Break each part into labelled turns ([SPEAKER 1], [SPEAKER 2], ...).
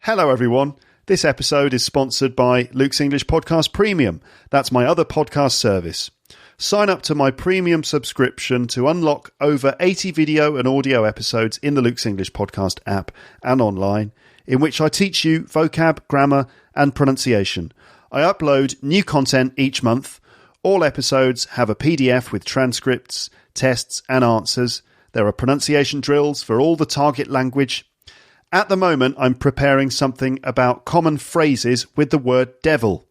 [SPEAKER 1] Hello everyone, this episode is sponsored by Luke's English Podcast Premium. That's my other podcast service. Sign up to my premium subscription to unlock over 80 video and audio episodes in the Luke's English Podcast app and online, in which I teach you vocab, grammar and pronunciation. I upload new content each month. All episodes have a PDF with transcripts, tests and answers. There are pronunciation drills for all the target language. At the moment, I'm preparing something about common phrases with the word devil,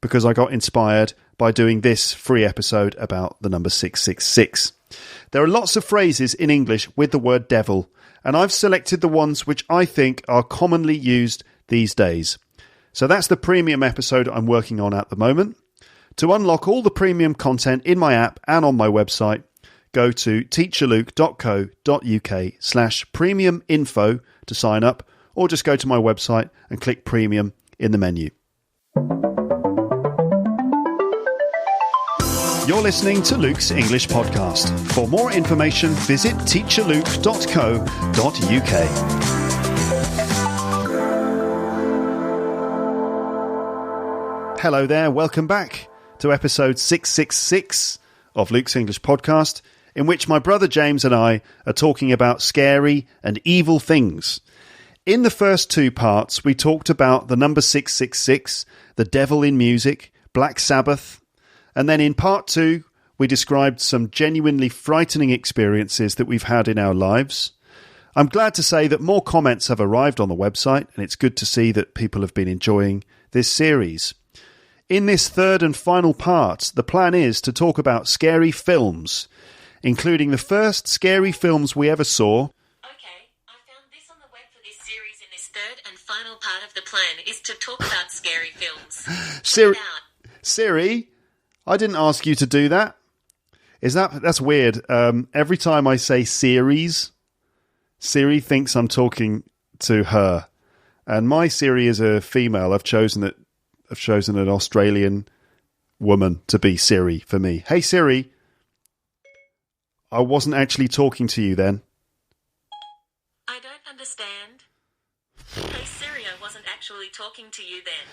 [SPEAKER 1] because I got inspired by doing this free episode about the number 666. There are lots of phrases in English with the word devil, and I've selected the ones which I think are commonly used these days. So that's the premium episode I'm working on at the moment. To unlock all the premium content in my app and on my website, go to teacherluke.co.uk/premium info to sign up, or just go to my website and click premium in the menu. You're listening to Luke's English Podcast. For more information, visit teacherluke.co.uk. Hello there, welcome back to episode 666 of Luke's English Podcast, in which my brother James and I are talking about scary and evil things. In the first two parts, we talked about the number 666, the devil in music, Black Sabbath, and then in part two, we described some genuinely frightening experiences that we've had in our lives. I'm glad to say that more comments have arrived on the website, and it's good to see that people have been enjoying this series. In this third and final part, the plan is to talk about scary films, including the first scary films we ever saw.
[SPEAKER 2] Okay, I found this on the web for this series, and this third and final part of the plan is to talk about scary films.
[SPEAKER 1] Siri, I didn't ask you to do that. That's weird. Every time I say series, Siri thinks I'm talking to her. And my Siri is a female. I've chosen an Australian woman to be Siri for me. Hey Siri, I wasn't actually talking to you then.
[SPEAKER 2] I don't understand. Hey Siri, I wasn't actually talking to you then.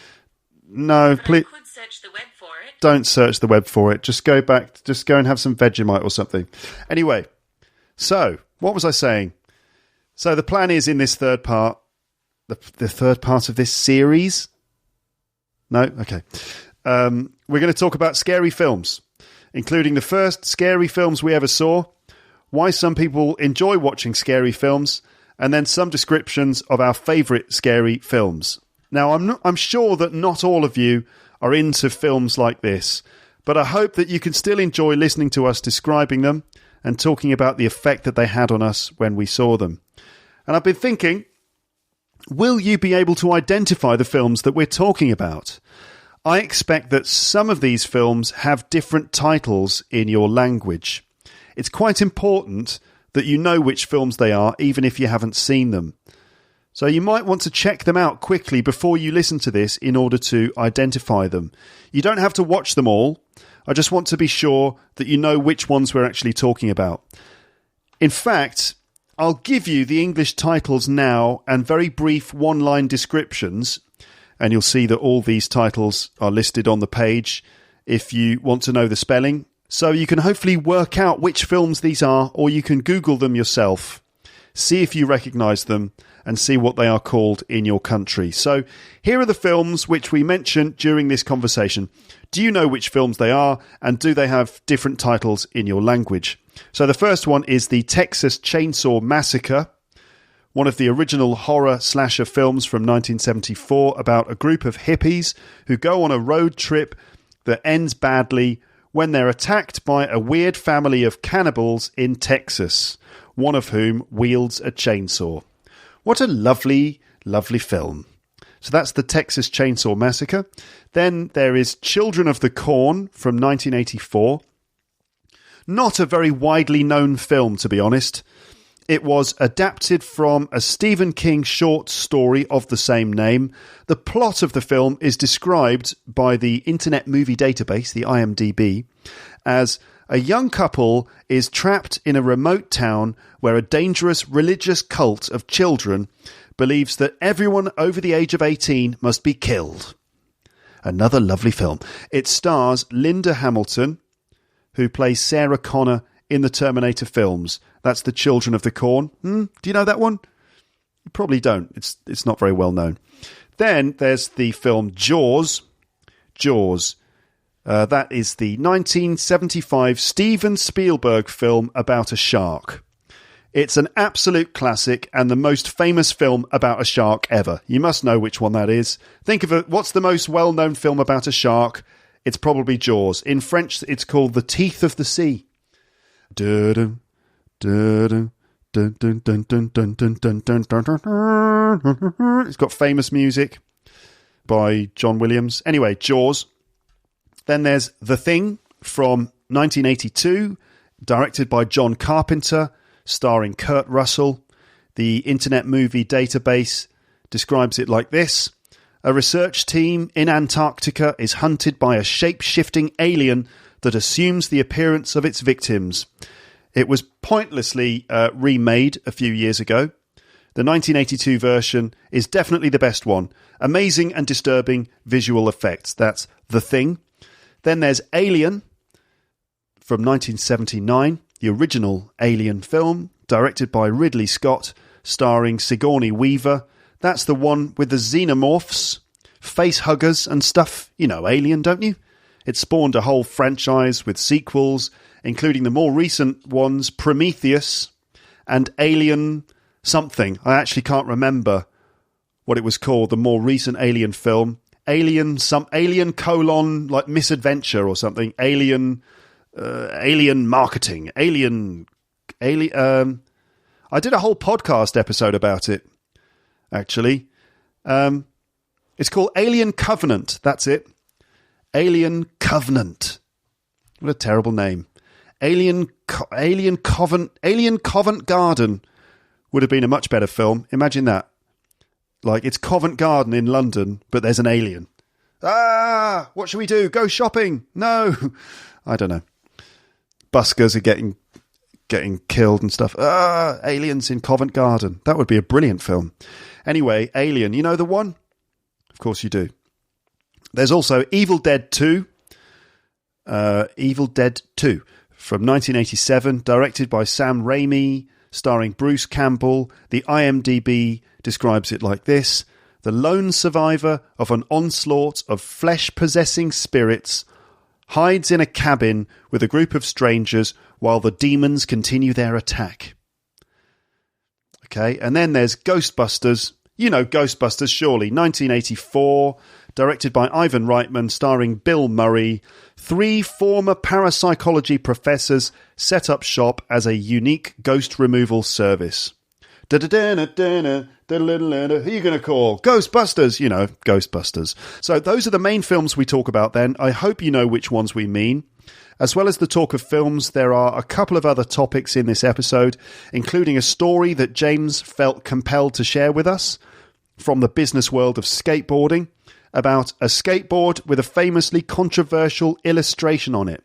[SPEAKER 1] No, please.
[SPEAKER 2] I could search the web for it.
[SPEAKER 1] Don't search the web for it. Just go and have some Vegemite or something. Anyway, so what was I saying? So the plan is in this third part, the third part of this series. No? Okay. We're going to talk about scary films, including the first scary films we ever saw, why some people enjoy watching scary films, and then some descriptions of our favourite scary films. Now, I'm sure that not all of you are into films like this, but I hope that you can still enjoy listening to us describing them and talking about the effect that they had on us when we saw them. And I've been thinking, will you be able to identify the films that we're talking about? I expect that some of these films have different titles in your language. It's quite important that you know which films they are, even if you haven't seen them. So you might want to check them out quickly before you listen to this in order to identify them. You don't have to watch them all. I just want to be sure that you know which ones we're actually talking about. In fact, I'll give you the English titles now and very brief one-line descriptions, and you'll see that all these titles are listed on the page if you want to know the spelling. So you can hopefully work out which films these are, or you can Google them yourself. See if you recognise them and see what they are called in your country. So here are the films which we mentioned during this conversation. Do you know which films they are, and do they have different titles in your language? So the first one is the Texas Chainsaw Massacre, one of the original horror slasher films from 1974 about a group of hippies who go on a road trip that ends badly when they're attacked by a weird family of cannibals in Texas, one of whom wields a chainsaw. What a lovely, lovely film. So that's the Texas Chainsaw Massacre. Then there is Children of the Corn from 1984. Not a very widely known film, to be honest. It was adapted from a Stephen King short story of the same name. The plot of the film is described by the Internet Movie Database, the IMDb, as a young couple is trapped in a remote town where a dangerous religious cult of children believes that everyone over the age of 18 must be killed. Another lovely film. It stars Linda Hamilton, who plays Sarah Connor in the Terminator films. That's The Children of the Corn. Do you know that one? You probably don't. It's not very well known. Then there's the film Jaws. Jaws. That is the 1975 Steven Spielberg film about a shark. It's an absolute classic and the most famous film about a shark ever. You must know which one that is. Think of it. What's the most well-known film about a shark? It's probably Jaws. In French, it's called The Teeth of the Sea. Dun-dun, dun-dun, dun-dun, dun-dun, dun-dun, dun-dun, dun-dun. It's got famous music by John Williams. Anyway, Jaws. Then there's The Thing from 1982, directed by John Carpenter, starring Kurt Russell. The Internet Movie Database describes it like this. A research team in Antarctica is hunted by a shape-shifting alien that assumes the appearance of its victims. It was pointlessly remade a few years ago. The 1982 version is definitely the best one. Amazing and disturbing visual effects. That's The Thing. Then there's Alien from 1979, the original Alien film, directed by Ridley Scott, starring Sigourney Weaver. That's the one with the xenomorphs, face huggers and stuff. You know Alien, don't you? It spawned a whole franchise with sequels, including the more recent ones, Prometheus and Alien something. I actually can't remember what it was called, the more recent Alien film. Alien colon, like misadventure or something. Alien marketing. Alien. I did a whole podcast episode about it, actually. It's called Alien Covenant. That's it. Alien Covenant. What a terrible name. Alien Covent Garden would have been a much better film. Imagine that. Like, it's Covent Garden in London, but there's an alien. What should we do? Go shopping? No. I don't know. Buskers are getting killed and stuff. Aliens in Covent Garden. That would be a brilliant film. Anyway, Alien. You know the one? Of course you do. There's also Evil Dead 2. Evil Dead 2 from 1987, directed by Sam Raimi, starring Bruce Campbell. The IMDb describes it like this. The lone survivor of an onslaught of flesh-possessing spirits hides in a cabin with a group of strangers while the demons continue their attack. Okay, and then there's Ghostbusters. You know Ghostbusters, surely. 1984, directed by Ivan Reitman, starring Bill Murray. 3 former parapsychology professors set up shop as a unique ghost removal service. Who are you going to call? Ghostbusters! You know, Ghostbusters. So those are the main films we talk about then. I hope you know which ones we mean. As well as the talk of films, there are a couple of other topics in this episode, including a story that James felt compelled to share with us from the business world of skateboarding about a skateboard with a famously controversial illustration on it.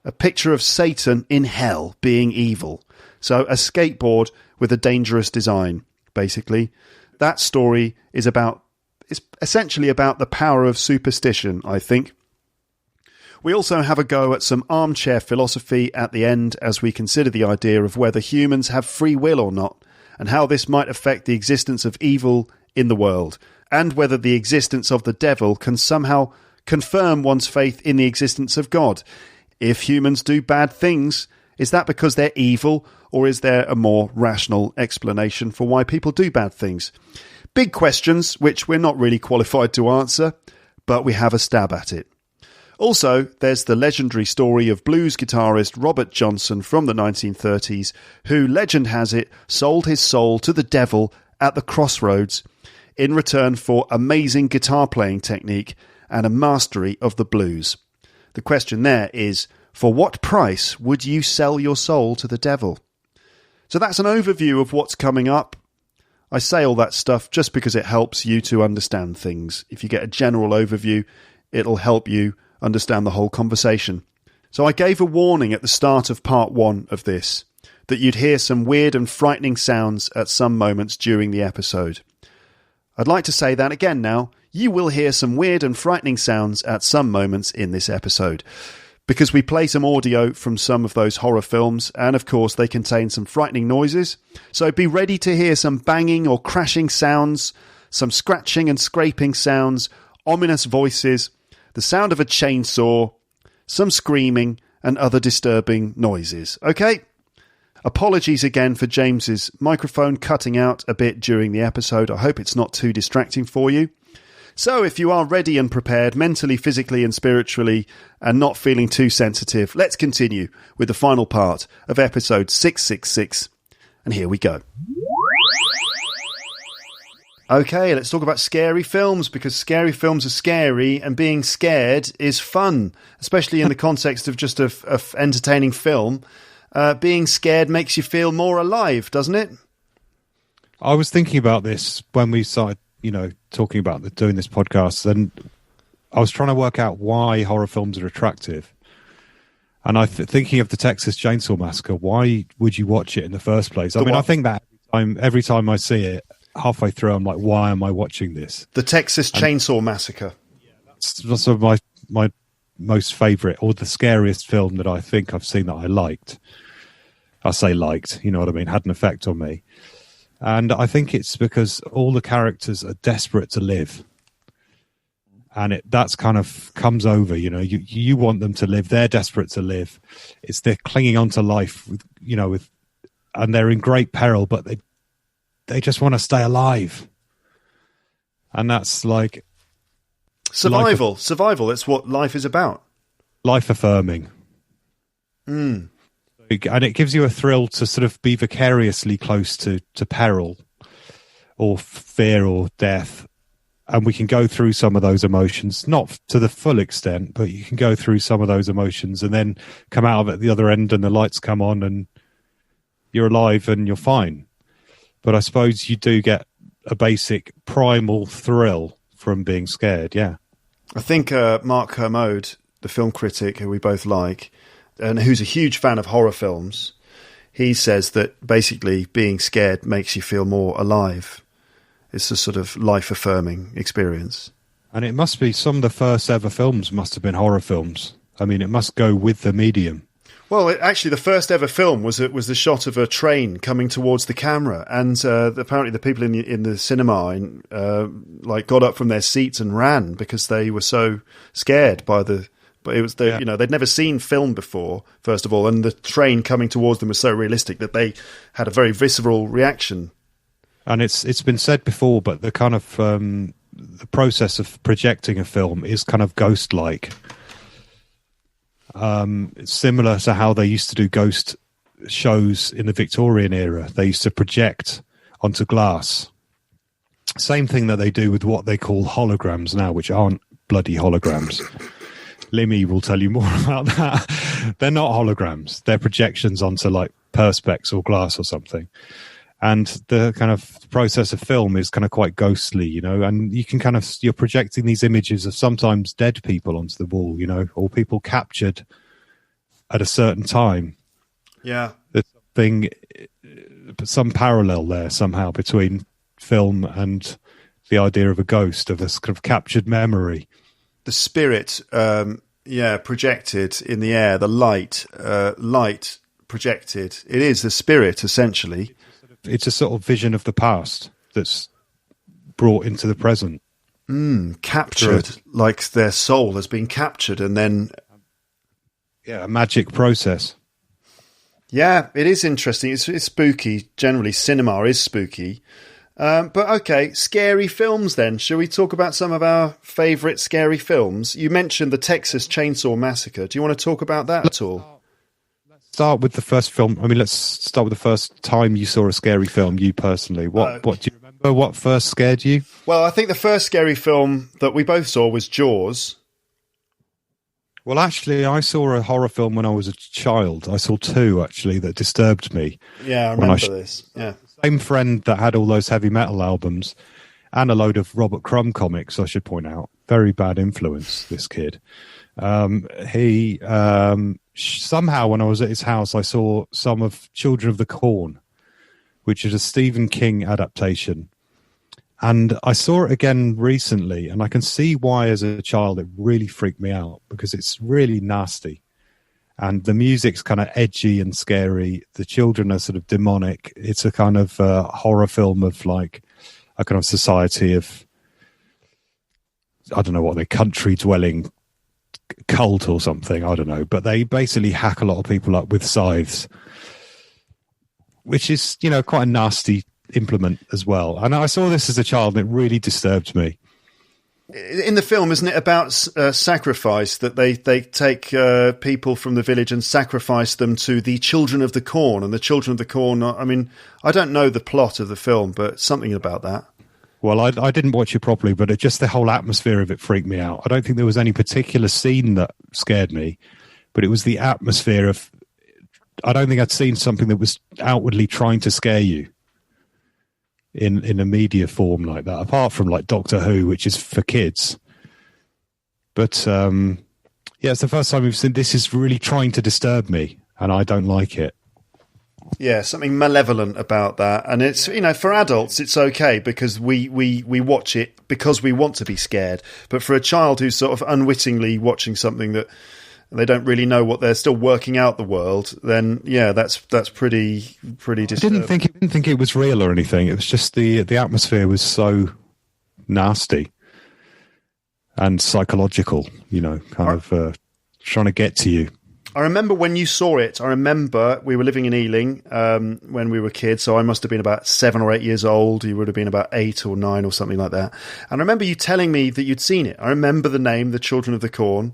[SPEAKER 1] A picture of Satan in hell being evil. So a skateboard with a dangerous design, basically. That story is essentially about the power of superstition, I think. We also have a go at some armchair philosophy at the end as we consider the idea of whether humans have free will or not, and how this might affect the existence of evil in the world, and whether the existence of the devil can somehow confirm one's faith in the existence of God. If humans do bad things, is that because they're evil, or is there a more rational explanation for why people do bad things? Big questions, which we're not really qualified to answer, but we have a stab at it. Also, there's the legendary story of blues guitarist Robert Johnson from the 1930s, who, legend has it, sold his soul to the devil at the crossroads in return for amazing guitar playing technique and a mastery of the blues. The question there is, for what price would you sell your soul to the devil? So that's an overview of what's coming up. I say all that stuff just because it helps you to understand things. If you get a general overview, it'll help you understand the whole conversation. So I gave a warning at the start of part 1 of this. that you'd hear some weird and frightening sounds at some moments during the episode. I'd like to say that again now. You will hear some weird and frightening sounds at some moments in this episode, because we play some audio from some of those horror films, and of course they contain some frightening noises. So be ready to hear some banging or crashing sounds, some scratching and scraping sounds, ominous voices, the sound of a chainsaw, some screaming, and other disturbing noises. Okay? Apologies again for James's microphone cutting out a bit during the episode. I hope it's not too distracting for you. So if you are ready and prepared mentally, physically and spiritually and not feeling too sensitive, let's continue with the final part of episode 666. And here we go. Okay, let's talk about scary films, because scary films are scary and being scared is fun, especially in the context of just a entertaining film. Being scared makes you feel more alive, doesn't it?
[SPEAKER 3] I was thinking about this when we started, talking about doing this podcast, and I was trying to work out why horror films are attractive. And thinking of the Texas Chainsaw Massacre, why would you watch it in the first place? I think that every time I see it, halfway through, I'm like, why am I watching this?
[SPEAKER 1] The Texas Chainsaw Massacre.
[SPEAKER 3] That's sort of my most favourite, or the scariest film that I think I've seen that I liked. I say liked, you know what I mean, had an effect on me. And I think it's because all the characters are desperate to live. And that's kind of comes over, you want them to live. They're desperate to live. They're clinging on to life, and they're in great peril, but they just want to stay alive. And that's like
[SPEAKER 1] survival. That's what life is about.
[SPEAKER 3] Life affirming. And it gives you a thrill to sort of be vicariously close to peril or fear or death. And we can go through some of those emotions, not to the full extent, but you can go through some of those emotions and then come out of it at the other end and the lights come on and you're alive and you're fine. But I suppose you do get a basic primal thrill from being scared, yeah.
[SPEAKER 1] I think Mark Kermode, the film critic who we both like, and who's a huge fan of horror films, he says that basically being scared makes you feel more alive. It's a sort of life-affirming experience.
[SPEAKER 3] And it must be some of the first ever films must have been horror films. I mean, it must go with the medium.
[SPEAKER 1] Well, actually, the first ever film was the shot of a train coming towards the camera, and apparently the people in the cinema got up from their seats and ran because they were so scared by the. But it was they'd never seen film before, first of all, and the train coming towards them was so realistic that they had a very visceral reaction.
[SPEAKER 3] And it's been said before, but the kind of the process of projecting a film is kind of ghost-like. It's similar to how they used to do ghost shows in the Victorian era. They used to project onto glass. Same thing that they do with what they call holograms now, which aren't bloody holograms. Limmy will tell you more about that. They're not holograms. They're projections onto like perspex or glass or something. And the kind of process of film is kind of quite ghostly, and you can you're projecting these images of sometimes dead people onto the wall, or people captured at a certain time.
[SPEAKER 1] Yeah.
[SPEAKER 3] There's some parallel there somehow between film and the idea of a ghost, of a kind of captured memory.
[SPEAKER 1] The spirit, projected in the air, the light projected. It is the spirit, essentially.
[SPEAKER 3] It's a sort of vision of the past that's brought into the present.
[SPEAKER 1] Captured, like their soul has been captured and then...
[SPEAKER 3] Yeah, a magic process.
[SPEAKER 1] Yeah, it is interesting. It's spooky. Generally, cinema is spooky. But okay, scary films then. Shall we talk about some of our favourite scary films? You mentioned the Texas Chainsaw Massacre. Do you want to talk about that at all?
[SPEAKER 3] Start with the first film. Let's start with the first time you saw a scary film, you personally. What do you remember? What first scared you?
[SPEAKER 1] Well, I think the first scary film that we both saw was Jaws.
[SPEAKER 3] Well, actually, I saw a horror film when I was a child. I saw two, actually, that disturbed me.
[SPEAKER 1] Yeah, I remember this. Yeah.
[SPEAKER 3] Same friend that had all those heavy metal albums and a load of Robert Crumb comics, I should point out. Very bad influence, this kid. He somehow when I was at his house, I saw some of Children of the Corn, which is a Stephen King adaptation. And I saw it again recently, and I can see why as a child it really freaked me out, because it's really nasty. And the music's kind of edgy and scary. The children are sort of demonic. It's a kind of horror film of like a kind of society of, I don't know what, they're country dwelling cult or something. I don't know. But they basically hack a lot of people up with scythes, which is, you know, quite a nasty implement as well. And I saw this as a child and it really disturbed me.
[SPEAKER 1] In the film, isn't it about sacrifice, that they take people from the village and sacrifice them to the Children of the Corn? And the Children of the Corn, I mean, I don't know the plot of the film, but something about that.
[SPEAKER 3] Well, I didn't watch it properly, but just the whole atmosphere of it freaked me out. I don't think there was any particular scene that scared me, but it was the atmosphere of, I don't think I'd seen something that was outwardly trying to scare you in a media form like that, apart from like Doctor Who, which is for kids. But yeah, it's the first time we've seen this is really trying to disturb me, and I don't like it.
[SPEAKER 1] Yeah, something malevolent about that. And it's, you know, for adults it's okay because we watch it because we want to be scared. But for a child who's sort of unwittingly watching something that they don't really know what, they're still working out the world, then yeah, that's pretty disturbing.
[SPEAKER 3] I didn't think it was real or anything. It was just the atmosphere was so nasty and psychological, you know, kind of trying to get to you.
[SPEAKER 1] I remember when you saw it, I remember we were living in Ealing when we were kids, so I must have been about 7 or 8 years old. You would have been about 8 or 9 or something like that. And I remember you telling me that you'd seen it. I remember the name, The Children of the Corn.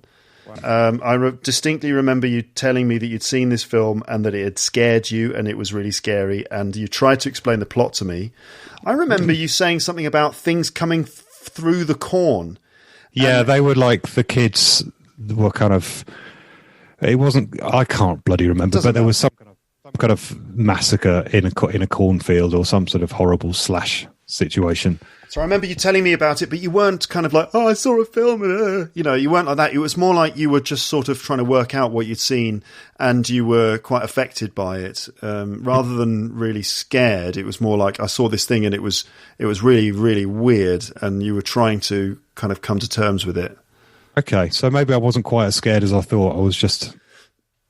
[SPEAKER 1] Distinctly remember you telling me that you'd seen this film and that it had scared you and it was really scary, and you tried to explain the plot to me. I remember you saying something about things coming through the corn.
[SPEAKER 3] Yeah, they were like, the kids were kind of... It wasn't. I can't bloody remember, but there was some kind of massacre in a cornfield or some sort of horrible slash situation.
[SPEAKER 1] So I remember you telling me about it, but you weren't kind of like, oh, I saw a film, you know, you weren't like that. It was more like you were just sort of trying to work out what you'd seen, and you were quite affected by it, rather than really scared. It was more like, I saw this thing and it was really, really weird, and you were trying to kind of come to terms with it.
[SPEAKER 3] Okay, so maybe I wasn't quite as scared as I thought. I was just,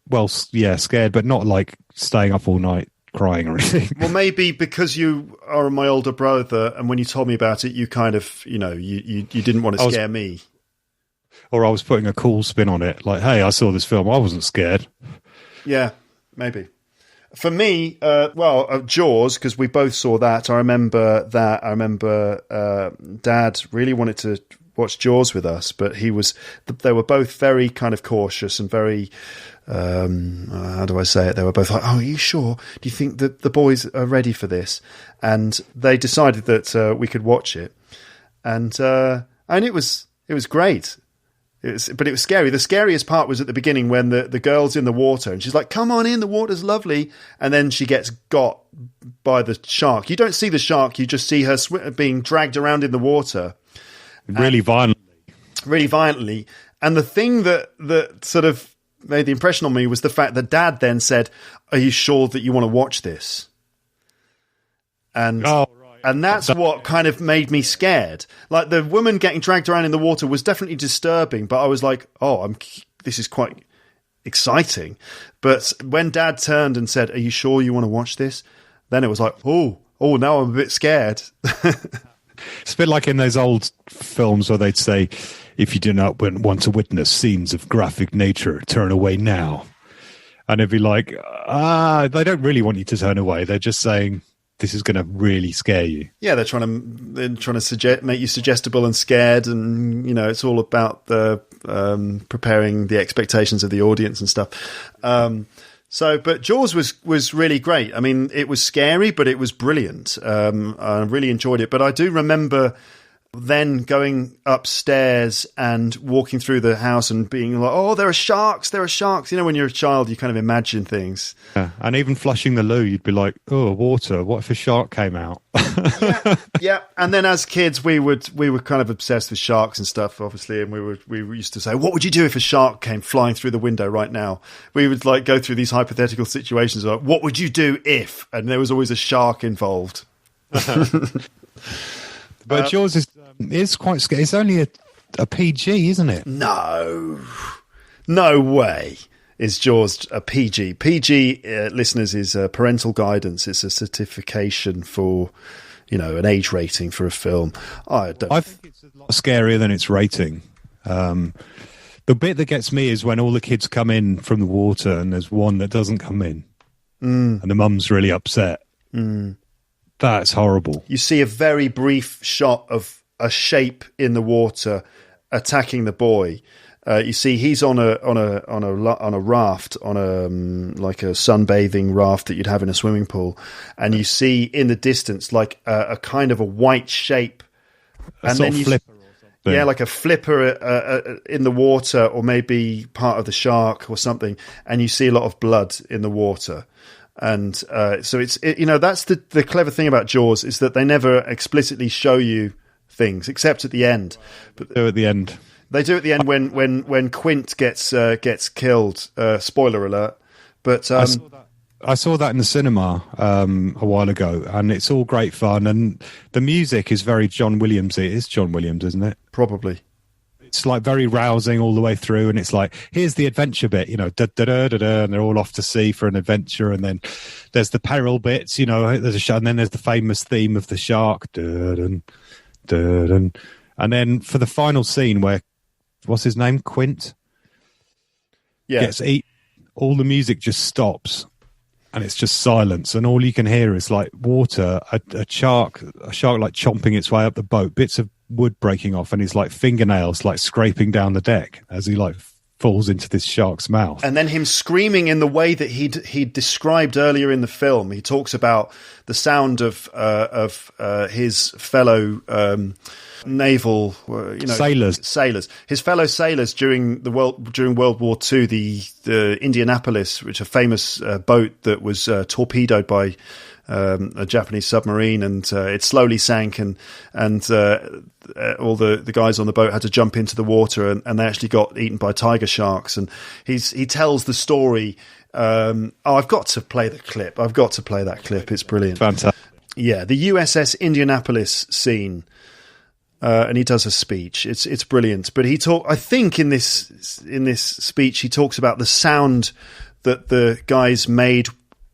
[SPEAKER 3] well, yeah, scared, but not like staying up all night crying or anything.
[SPEAKER 1] Well, maybe because you are my older brother, and when you told me about it, you kind of, you know, you didn't want to scare me.
[SPEAKER 3] Or I was putting a cool spin on it, like, hey, I saw this film, I wasn't scared.
[SPEAKER 1] Yeah, maybe. For me, Jaws, because we both saw that. I remember that. I remember Dad really wanted to watch Jaws with us, but they were both very kind of cautious and very, how do I say it? They were both like, oh, are you sure? Do you think that the boys are ready for this? And they decided that we could watch it. And it was great. But it was scary. The scariest part was at the beginning when the girl's in the water and she's like, come on in, the water's lovely. And then she gets got by the shark. You don't see the shark, you just see her being dragged around in the water.
[SPEAKER 3] Really violently. And the thing that sort of made the impression on me was the fact that Dad then said, are you sure that you want to watch this? And that's what kind of made me scared. Like, the woman getting dragged around in the water was definitely disturbing, but I was like, this is quite exciting. But when Dad turned and said, are you sure you want to watch this? Then it was like, oh, now I'm a bit scared. It's a bit like in those old films where they'd say, if you do not want to witness scenes of graphic nature, turn away now. And it'd be like, they don't really want you to turn away. They're just saying, this is going to really scare you. Yeah, they're trying
[SPEAKER 1] to make you suggestible and scared, and you know, it's all about the preparing the expectations of the audience and stuff. But Jaws was really great. I mean, it was scary, but it was brilliant. I really enjoyed it. But I do remember then going upstairs and walking through the house and being like, oh, there are sharks. You know, when you're a child, you kind of imagine things.
[SPEAKER 3] Yeah. And even flushing the loo, you'd be like, oh, water. What if a shark came out?
[SPEAKER 1] Yeah. And then as kids, we were kind of obsessed with sharks and stuff, obviously. And we used to say, what would you do if a shark came flying through the window right now? We would like go through these hypothetical situations like, what would you do if? And there was always a shark involved.
[SPEAKER 3] But Jaws is quite scary. It's only a PG, isn't it?
[SPEAKER 1] No way is Jaws a PG. PG, listeners, is parental guidance. It's a certification for, an age rating for a film. I
[SPEAKER 3] think it's a lot scarier than its rating. The bit that gets me is when all the kids come in from the water and there's one that doesn't come in. And the mum's really upset. That's horrible. You
[SPEAKER 1] see a very brief shot of a shape in the water attacking the boy. You see he's on a raft, on like a sunbathing raft that you'd have in a swimming pool, and you see in the distance like a kind of a white shape,
[SPEAKER 3] and then flipper or something.
[SPEAKER 1] Yeah, like a flipper in the water, or maybe part of the shark or something, and you see a lot of blood in the water. And so that's the clever thing about Jaws, is that they never explicitly show you things except at the end.
[SPEAKER 3] But they do at the end.
[SPEAKER 1] They do at the end when Quint gets killed. Spoiler alert! But
[SPEAKER 3] I saw that in the cinema a while ago, and it's all great fun. And the music is very John Williams. It is John Williams, isn't it?
[SPEAKER 1] Probably.
[SPEAKER 3] It's like very rousing all the way through, and it's like, here's the adventure bit, da da da da da, and they're all off to sea for an adventure, and then there's the peril bits, there's and then there's the famous theme of the shark, and then for the final scene where, what's his name, Quint, gets eaten, all the music just stops, and it's just silence, and all you can hear is like water, a shark like chomping its way up the boat, bits of wood breaking off, and his like fingernails like scraping down the deck as he like falls into this shark's mouth, and
[SPEAKER 1] then him screaming in the way that he described earlier in the film. He talks about the sound of his fellow naval sailors, his fellow sailors during World War II, the Indianapolis, which is a famous boat that was torpedoed by a Japanese submarine, and it slowly sank, and all the guys on the boat had to jump into the water, and they actually got eaten by tiger sharks. And he tells the story. I've got to play the clip. I've got to play that clip. It's brilliant.
[SPEAKER 3] Fantastic.
[SPEAKER 1] Yeah, the USS Indianapolis scene. And he does a speech. It's brilliant. But I think in this speech he talks about the sound that the guys made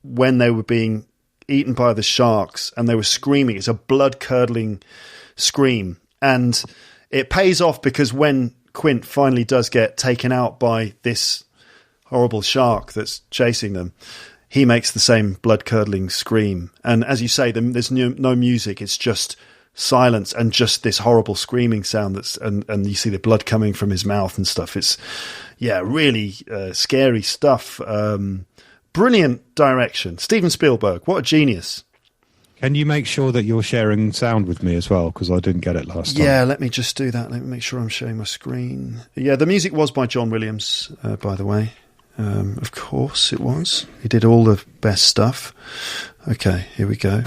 [SPEAKER 1] when they were being eaten by the sharks, and they were screaming. It's a blood-curdling scream, and it pays off, because when Quint finally does get taken out by this horrible shark that's chasing them, he makes the same blood-curdling scream. And as you say, there's no music. It's just silence and just this horrible screaming sound and you see the blood coming from his mouth and stuff. It's really scary stuff. Brilliant direction. Steven Spielberg, what a genius.
[SPEAKER 3] Can you make sure that you're sharing sound with me as well, because I didn't get it last time?
[SPEAKER 1] Yeah, let me just do that. Let me make sure I'm sharing my screen. Yeah, the music was by John Williams, by the way. Of course it was. He did all the best stuff. Okay, here we go.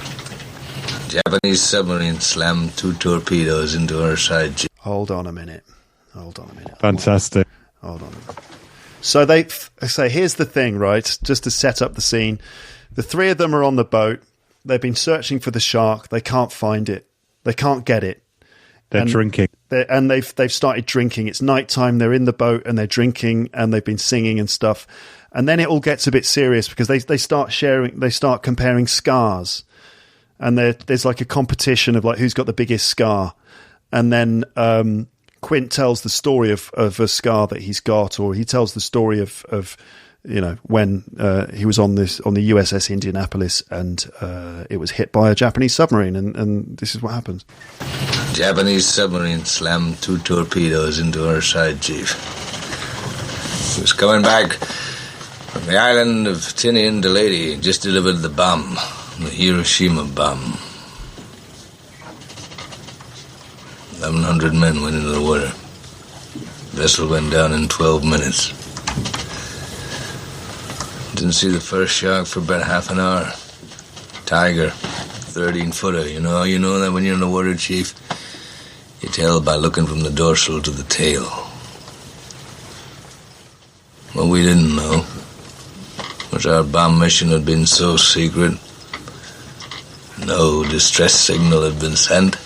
[SPEAKER 4] Japanese submarine slammed 2 torpedoes into her side.
[SPEAKER 1] Hold on a minute.
[SPEAKER 3] Fantastic.
[SPEAKER 1] Hold on. So they say, here's the thing, right? Just to set up the scene. The 3 of them are on the boat. They've been searching for the shark. They can't find it. They can't get it.
[SPEAKER 3] They're drinking.
[SPEAKER 1] They've started drinking. It's nighttime. They're in the boat and they're drinking, and they've been singing and stuff. And then it all gets a bit serious, because they start comparing scars. And there's like a competition of like who's got the biggest scar. And then Quint tells the story of a scar that he's got, or he tells the story of when he was on the USS Indianapolis, and it was hit by a Japanese submarine, and this is what happens.
[SPEAKER 4] Japanese submarine slammed 2 torpedoes into her side, Chief. He was coming back from the island of Tinian to Lady, just delivered the bomb, the Hiroshima bomb. 1,100 men went into the water. Vessel went down in 12 minutes. Didn't see the first shark for about half an hour. Tiger, 13-footer. You know that when you're in the water, Chief? You tell by looking from the dorsal to the tail. What we didn't know was our bomb mission had been so secret, no distress signal had been sent.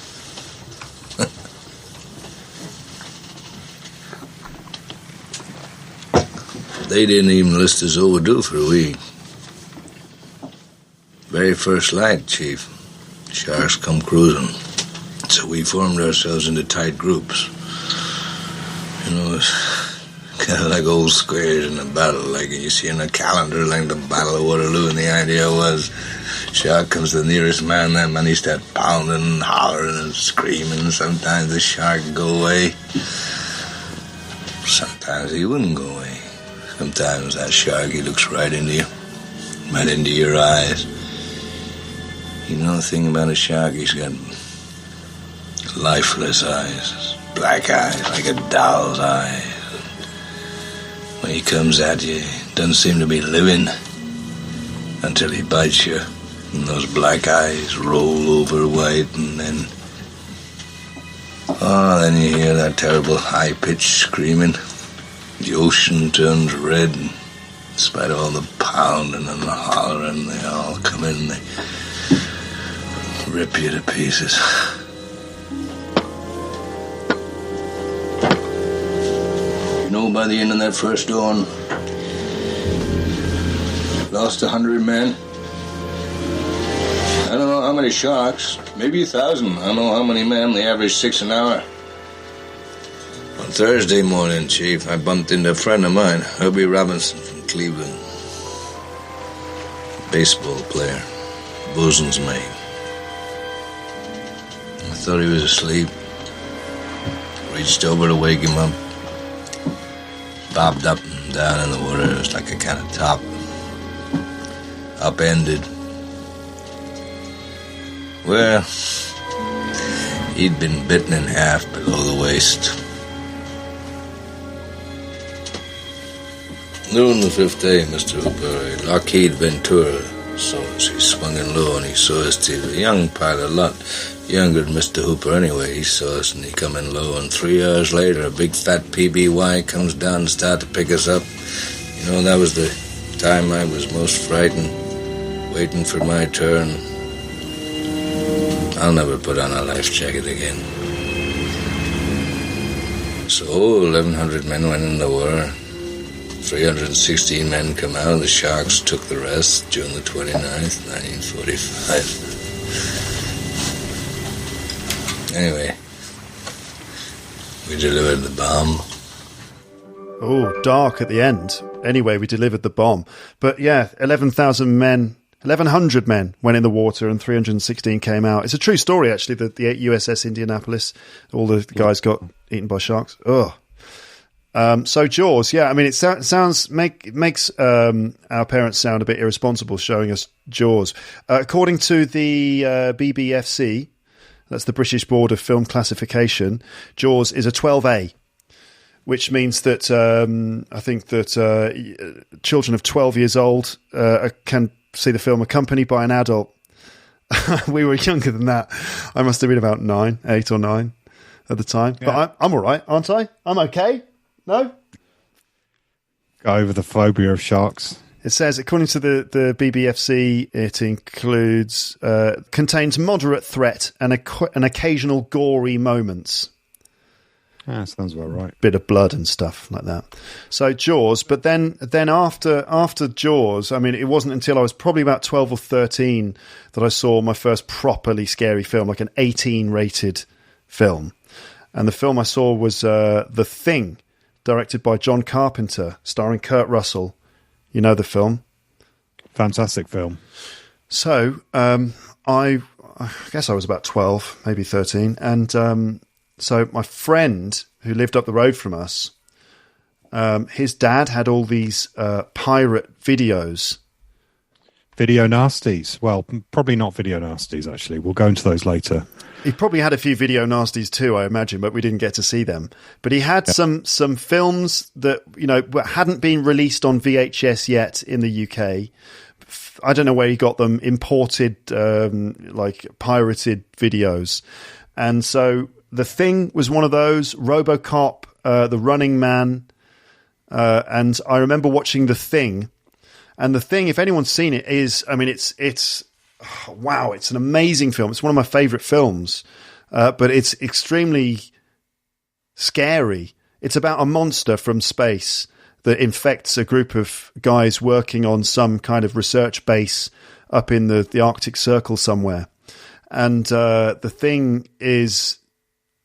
[SPEAKER 4] They didn't even list us overdue for a week. Very first light, Chief. Sharks come cruising. So we formed ourselves into tight groups. It's kind of like old squares in a battle, like you see in a calendar, like the Battle of Waterloo, and the idea was shark comes to the nearest man, that man he start pounding and hollering and screaming. Sometimes the shark would go away. Sometimes he wouldn't go away. Sometimes that shark, he looks right into you, right into your eyes. You know the thing about a shark, he's got lifeless eyes, black eyes, like a doll's eyes. When he comes at you, he doesn't seem to be living until he bites you, and those black eyes roll over white, and then you hear that terrible high-pitched screaming. The ocean turns red, and in spite of all the pounding and the hollering, they all come in and they rip you to pieces. By the end of that first dawn, lost 100 men. I don't know how many sharks, maybe 1,000. I don't know how many men. They average 6 an hour. On Thursday morning, Chief, I bumped into a friend of mine, Herbie Robinson from Cleveland. Baseball player, bosun's mate. I thought he was asleep. Reached over to wake him up. Bobbed up and down in the water. It was like a kind of top. Upended. Well, he'd been bitten in half below the waist. Noon the 5th day, Mr. Hooper, Lockheed Ventura saw us. He swung in low and he saw us too. A young pilot, a lot younger than Mr. Hooper anyway. He saw us and he come in low, and 3 hours later a big fat PBY comes down and started to pick us up. That was the time I was most frightened, waiting for my turn. I'll never put on a life jacket again. So 1,100 men went in the water. 316 men come out. The sharks took the rest. June the 29th, 1945. Anyway, we delivered the bomb.
[SPEAKER 1] Oh, dark at the end. Anyway, we delivered the bomb. But yeah, 11,000 men, 1,100 men went in the water and 316 came out. It's a true story, actually, that the USS Indianapolis, all the guys got eaten by sharks. Ugh. So Jaws, yeah, I mean, it makes our parents sound a bit irresponsible showing us Jaws. According to the BBFC, that's the British Board of Film Classification, Jaws is a 12A, which means that I think that children of 12 years old can see the film accompanied by an adult. We were younger than that. I must have been about 8 or 9 at the time. Yeah. But I'm all right, aren't I? I'm okay. No?
[SPEAKER 3] Go over the phobia of sharks.
[SPEAKER 1] It says, according to the BBFC, it includes contains moderate threat and occasional gory moments.
[SPEAKER 3] Yeah, sounds about right.
[SPEAKER 1] Bit of blood and stuff like that. So Jaws, but then after Jaws, I mean, it wasn't until I was probably about 12 or 13 that I saw my first properly scary film, like an 18 rated film. And the film I saw was The Thing, directed by John Carpenter, starring Kurt Russell. You know the film?
[SPEAKER 3] Fantastic film.
[SPEAKER 1] So I guess I was about 12, maybe 13. And so my friend who lived up the road from us, his dad had all these pirate videos.
[SPEAKER 3] Video nasties. Well, probably not video nasties, actually. We'll go into those later.
[SPEAKER 1] He probably had a few video nasties too, I imagine, but we didn't get to see them. But he had some films that, you know, hadn't been released on VHS yet in the UK. I don't know where he got them, imported, like pirated videos. And so The Thing was one of those, RoboCop, The Running Man. And I remember watching The Thing. And The Thing, if anyone's seen it, is, I mean, it's wow, it's an amazing film. It's one of my favorite films, but it's extremely scary. It's about a monster from space that infects a group of guys working on some kind of research base up in the Arctic Circle somewhere. And The Thing is,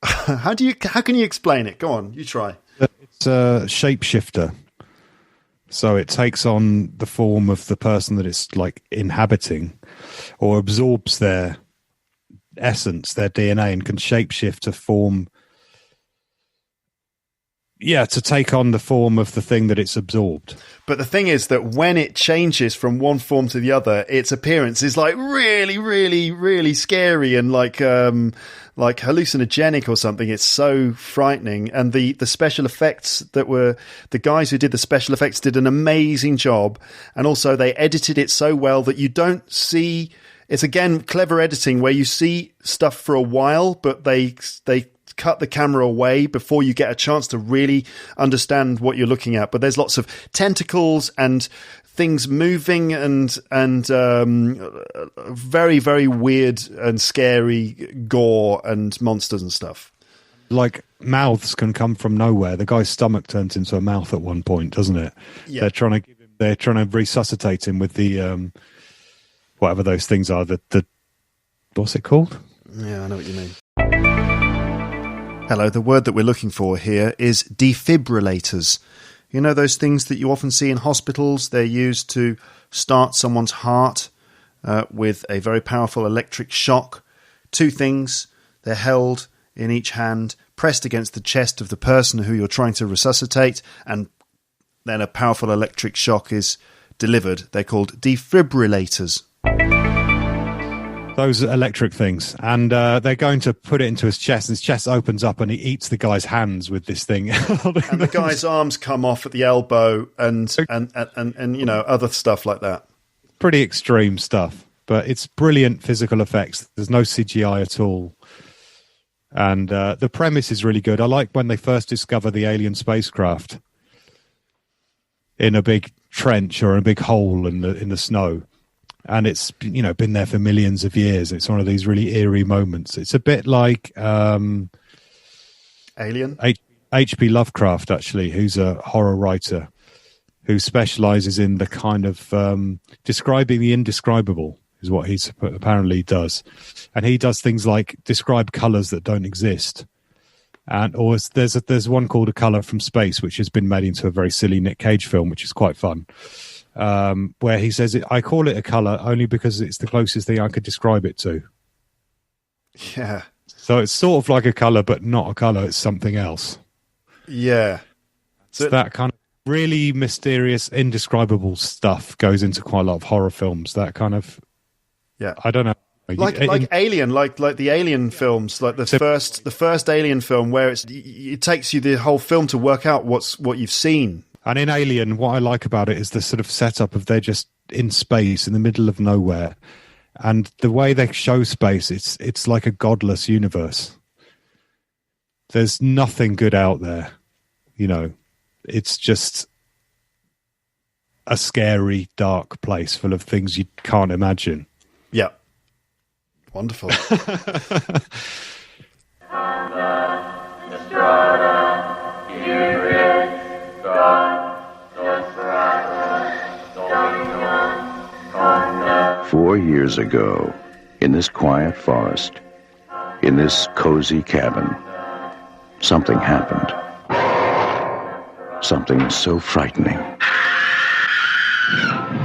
[SPEAKER 1] how can you explain it? Go on, you try.
[SPEAKER 3] It's a shapeshifter. So it takes on the form of the person that it's like inhabiting, or absorbs their essence, their DNA, and can shapeshift to form. Yeah, to take on the form of the thing that it's absorbed.
[SPEAKER 1] But the thing is that when it changes from one form to the other, its appearance is like really, really, really scary and like hallucinogenic or something. It's so frightening. And the special effects the guys who did the special effects did an amazing job. And also they edited it so well that you don't see, it's again, clever editing where you see stuff for a while, but they cut the camera away before you get a chance to really understand what you're looking at. But there's lots of tentacles and things moving and very, very weird and scary gore and monsters and stuff.
[SPEAKER 3] Like mouths can come from nowhere. The guy's stomach turns into a mouth at one point, doesn't it? Yeah. They're trying to resuscitate him with the whatever those things are. The what's it called?
[SPEAKER 1] Yeah, I know what you mean. Hello, the word that we're looking for here is defibrillators. You know those things that you often see in hospitals? They're used to start someone's heart with a very powerful electric shock. Two things, they're held in each hand, pressed against the chest of the person who you're trying to resuscitate, and then a powerful electric shock is delivered. They're called defibrillators.
[SPEAKER 3] Those electric things, and they're going to put it into his chest. His chest opens up, and he eats the guy's hands with this thing.
[SPEAKER 1] And the guy's arms come off at the elbow, and you know, other stuff like that.
[SPEAKER 3] Pretty extreme stuff, but it's brilliant physical effects. There's no CGI at all, and the premise is really good. I like when they first discover the alien spacecraft in a big trench or a big hole in the snow. And it's, you know, been there for millions of years. It's one of these really eerie moments. It's a bit like
[SPEAKER 1] Alien.
[SPEAKER 3] H.P. Lovecraft, actually, who's a horror writer who specializes in the kind of describing the indescribable, is what he apparently does. And he does things like describe colors that don't exist. Or there's one called A Color from Space, which has been made into a very silly Nick Cage film, which is quite fun. Where he says, I call it a colour only because it's the closest thing I could describe it to.
[SPEAKER 1] Yeah.
[SPEAKER 3] So it's sort of like a colour, but not a colour. It's something else.
[SPEAKER 1] Yeah.
[SPEAKER 3] So that kind of really mysterious, indescribable stuff goes into quite a lot of horror films. That kind of,
[SPEAKER 1] yeah,
[SPEAKER 3] I don't know.
[SPEAKER 1] Like Alien, like the Alien films, like the first Alien film, where it takes you the whole film to work out what you've seen.
[SPEAKER 3] And in Alien, what I like about it is the sort of setup of they're just in space in the middle of nowhere. And the way they show space, it's like a godless universe. There's nothing good out there. You know, it's just a scary, dark place full of things you can't imagine.
[SPEAKER 1] Yeah. Wonderful.
[SPEAKER 5] Four years ago, in this quiet forest, in this cozy cabin, something happened. Something so frightening.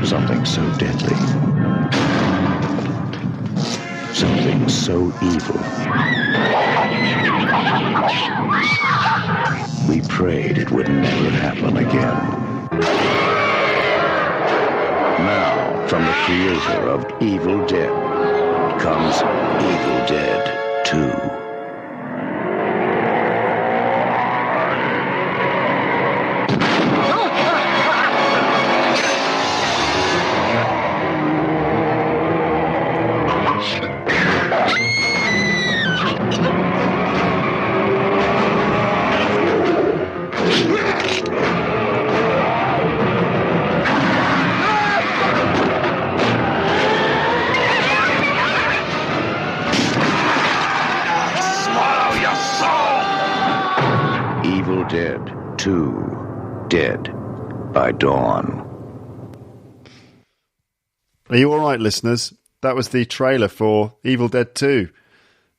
[SPEAKER 5] Something so deadly. Something so evil. We prayed it would never happen again. Now, from the creator of Evil Dead comes Evil Dead 2. Evil Dead 2, Dead by Dawn.
[SPEAKER 1] Are you all right, listeners? That was the trailer for Evil Dead 2.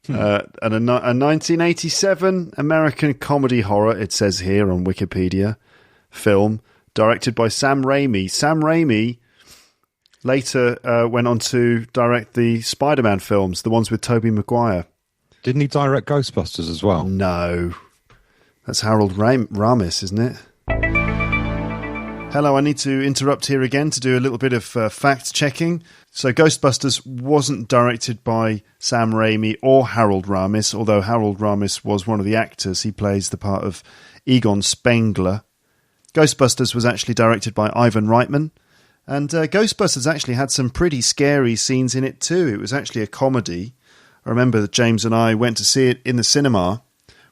[SPEAKER 1] And a 1987 American comedy horror, it says here on Wikipedia, film, directed by Sam Raimi. Sam Raimi later went on to direct the Spider-Man films, the ones with Tobey Maguire.
[SPEAKER 3] Didn't he direct Ghostbusters as well?
[SPEAKER 1] No. That's Harold Ramis, isn't it? Hello, I need to interrupt here again to do a little bit of fact-checking. So Ghostbusters wasn't directed by Sam Raimi or Harold Ramis, although Harold Ramis was one of the actors. He plays the part of Egon Spengler. Ghostbusters was actually directed by Ivan Reitman, and Ghostbusters actually had some pretty scary scenes in it too. It was actually a comedy. I remember that James and I went to see it in the cinema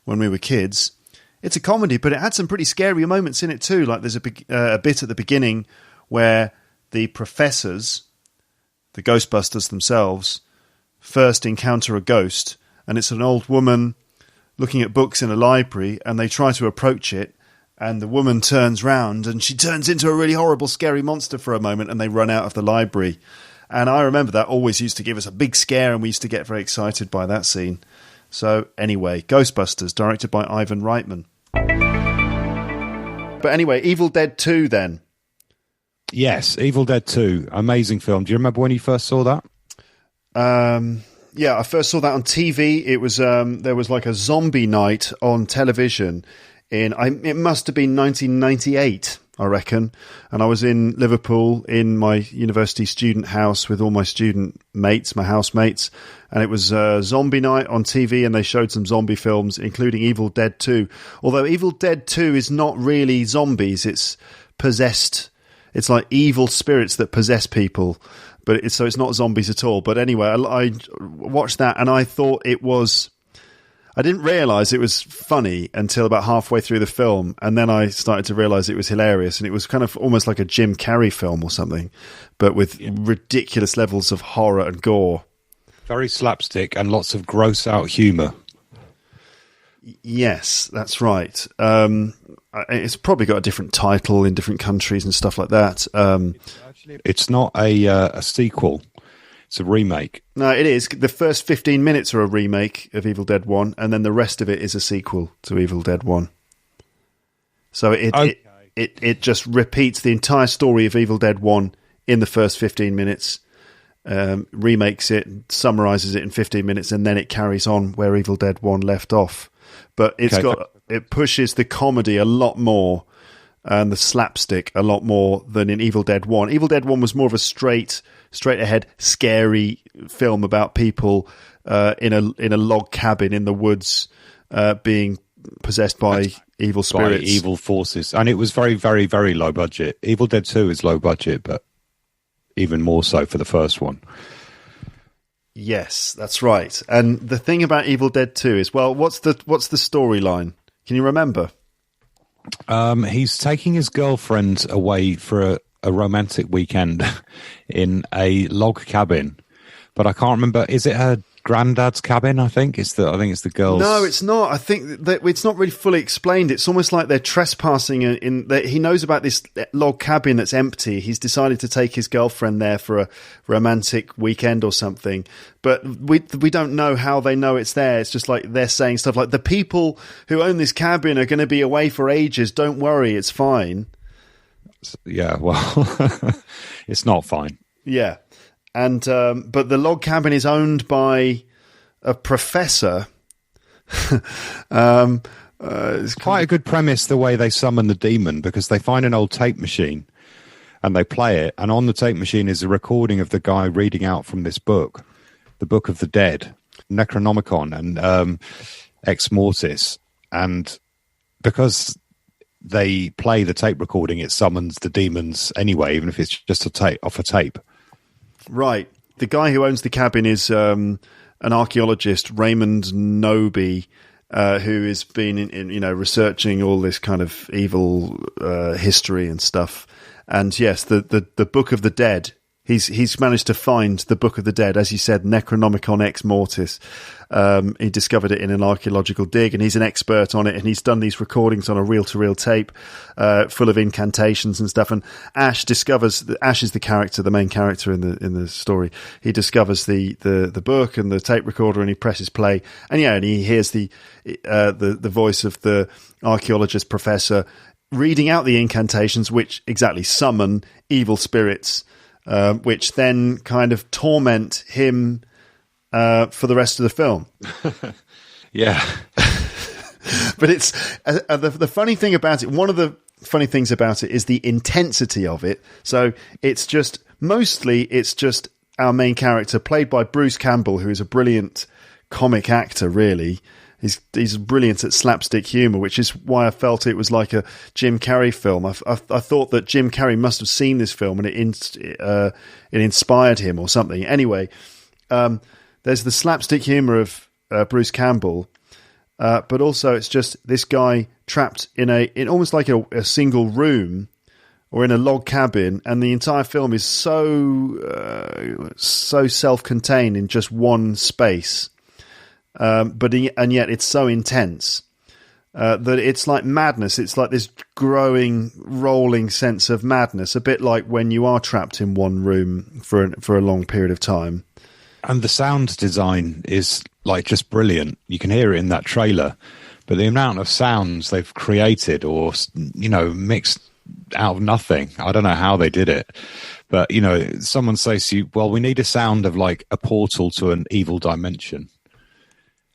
[SPEAKER 1] when we were kids. It's a comedy, but it had some pretty scary moments in it too. Like there's a bit at the beginning where the professors, the Ghostbusters themselves, first encounter a ghost, and it's an old woman looking at books in a library, and they try to approach it, and the woman turns round, and she turns into a really horrible, scary monster for a moment, and they run out of the library. And I remember that always used to give us a big scare, and we used to get very excited by that scene. So anyway, Ghostbusters, directed by Ivan Reitman. But anyway, Evil Dead 2 then.
[SPEAKER 3] Yes, Evil Dead 2. Amazing film. Do you remember when you first saw that?
[SPEAKER 1] Yeah, I first saw that on TV. It was there was like a zombie night on television it must have been 1998, I reckon. And I was in Liverpool in my university student house with all my student mates, my housemates. And it was zombie night on TV, and they showed some zombie films, including Evil Dead 2. Although Evil Dead 2 is not really zombies, it's possessed. It's like evil spirits that possess people. But so it's not zombies at all. But anyway, I watched that, and I thought it was... I didn't realise it was funny until about halfway through the film, and then I started to realise it was hilarious, and it was kind of almost like a Jim Carrey film or something, but with ridiculous levels of horror and gore.
[SPEAKER 3] Very slapstick and lots of gross-out humour.
[SPEAKER 1] Yes, that's right. It's probably got a different title in different countries and stuff like that.
[SPEAKER 3] It's not a sequel. It's a remake.
[SPEAKER 1] No, it is. The first 15 minutes are a remake of Evil Dead 1, and then the rest of it is a sequel to Evil Dead 1. So it just repeats the entire story of Evil Dead 1 in the first 15 minutes, remakes it, summarises it in 15 minutes, and then it carries on where Evil Dead 1 left off. But it pushes the comedy a lot more and the slapstick a lot more than in Evil Dead 1. Evil Dead 1 was more of a straight ahead, scary film about people in a log cabin in the woods being possessed by evil spirits.
[SPEAKER 3] By evil forces. And it was very, very, very low budget. Evil Dead 2 is low budget, but even more so for the first one.
[SPEAKER 1] Yes, that's right. And the thing about Evil Dead 2 is, well, what's the storyline? Can you remember?
[SPEAKER 3] He's taking his girlfriend away for a romantic weekend in a log cabin, but I can't remember. Is it her granddad's cabin? I think it's the girl's.
[SPEAKER 1] No, it's not. I think that it's not really fully explained. It's almost like they're trespassing in that he knows about this log cabin that's empty. He's decided to take his girlfriend there for a romantic weekend or something. But we don't know how they know it's there. It's just like they're saying stuff like, the people who own this cabin are going to be away for ages. Don't worry, it's fine.
[SPEAKER 3] Yeah, well, it's not fine.
[SPEAKER 1] Yeah. And but the log cabin is owned by a professor.
[SPEAKER 3] It's quite a good premise, the way they summon the demon, because they find an old tape machine and they play it, and on the tape machine is a recording of the guy reading out from this book, the Book of the Dead. Necronomicon and Ex Mortis, and because they play the tape recording, it summons the demons anyway, even if it's just off a tape.
[SPEAKER 1] Right. The guy who owns the cabin is an archaeologist, Raymond Noby, who has been researching all this kind of evil history and stuff. And yes, the Book of the Dead. He's managed to find the Book of the Dead, as you said, Necronomicon Ex Mortis. He discovered it in an archaeological dig, and he's an expert on it. And he's done these recordings on a reel-to-reel tape, full of incantations and stuff. And Ash discovers Ash is the main character in the story. He discovers the book and the tape recorder, and he presses play. And he hears the voice of the archaeologist professor reading out the incantations, which exactly summon evil spirits. Which then kind of torment him for the rest of the film.
[SPEAKER 3] Yeah.
[SPEAKER 1] But it's the funny thing about it, one of the funny things about it is the intensity of it. So it's just our main character, played by Bruce Campbell, who is a brilliant comic actor, really. He's brilliant at slapstick humour, which is why I felt it was like a Jim Carrey film. I thought that Jim Carrey must have seen this film and it inspired him or something. Anyway, there's the slapstick humour of Bruce Campbell, but also it's just this guy trapped in almost like a single room or in a log cabin, and the entire film is so self-contained in just one space. And yet it's so intense that it's like madness. It's like this growing, rolling sense of madness, a bit like when you are trapped in one room for a long period of time.
[SPEAKER 3] And the sound design is like just brilliant. You can hear it in that trailer, but the amount of sounds they've created or mixed out of nothing, I don't know how they did it. But someone says to you, well, we need a sound of like a portal to an evil dimension.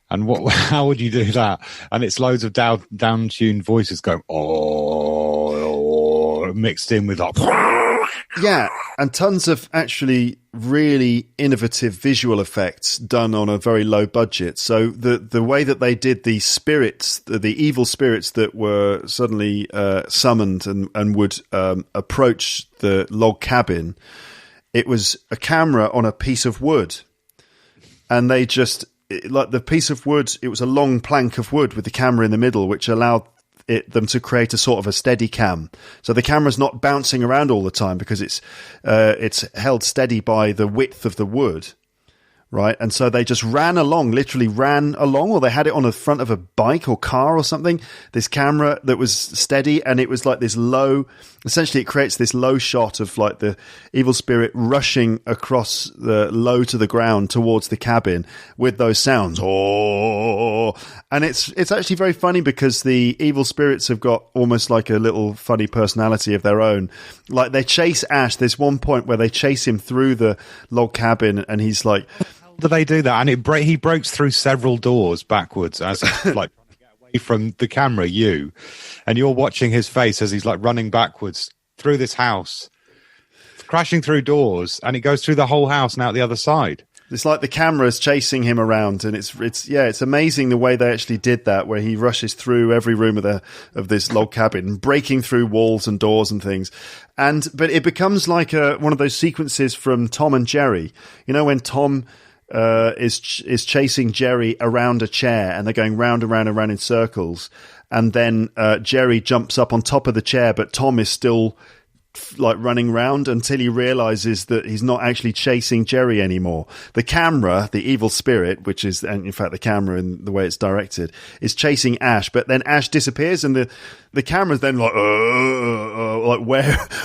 [SPEAKER 3] And how would you do that? And it's loads of down-tuned voices going, oh, mixed in with like...
[SPEAKER 1] Yeah, and tons of actually really innovative visual effects done on a very low budget. So the way that they did the spirits, the evil spirits that were suddenly summoned and would approach the log cabin, it was a camera on a piece of wood. And they just... like the piece of wood, it was a long plank of wood with the camera in the middle, which allowed them to create a sort of a steady cam. So the camera's not bouncing around all the time because it's held steady by the width of the wood, right? And so they just literally ran along, or they had it on the front of a bike or car or something, this camera that was steady, and it was like this low, essentially it creates this low shot of like the evil spirit rushing across the low to the ground towards the cabin with those sounds. Oh, and it's actually very funny because the evil spirits have got almost like a little funny personality of their own. Like they chase Ash. There's one point where they chase him through the log cabin and he's like,
[SPEAKER 3] do they do that? And he breaks through several doors backwards as like trying to get away from the camera, and you're watching his face as he's like running backwards through this house, crashing through doors, and it goes through the whole house and out the other side.
[SPEAKER 1] It's like the camera's chasing him around, and it's amazing the way they actually did that, where he rushes through every room of this log cabin, breaking through walls and doors and things. But it becomes like one of those sequences from Tom and Jerry. When Tom is chasing Jerry around a chair, and they're going round and round and round in circles, and then Jerry jumps up on top of the chair, but Tom is still like running round until he realizes that he's not actually chasing Jerry anymore. The camera, the evil spirit, which is, and in fact the camera and the way it's directed, is chasing Ash, but then Ash disappears, and the camera's then like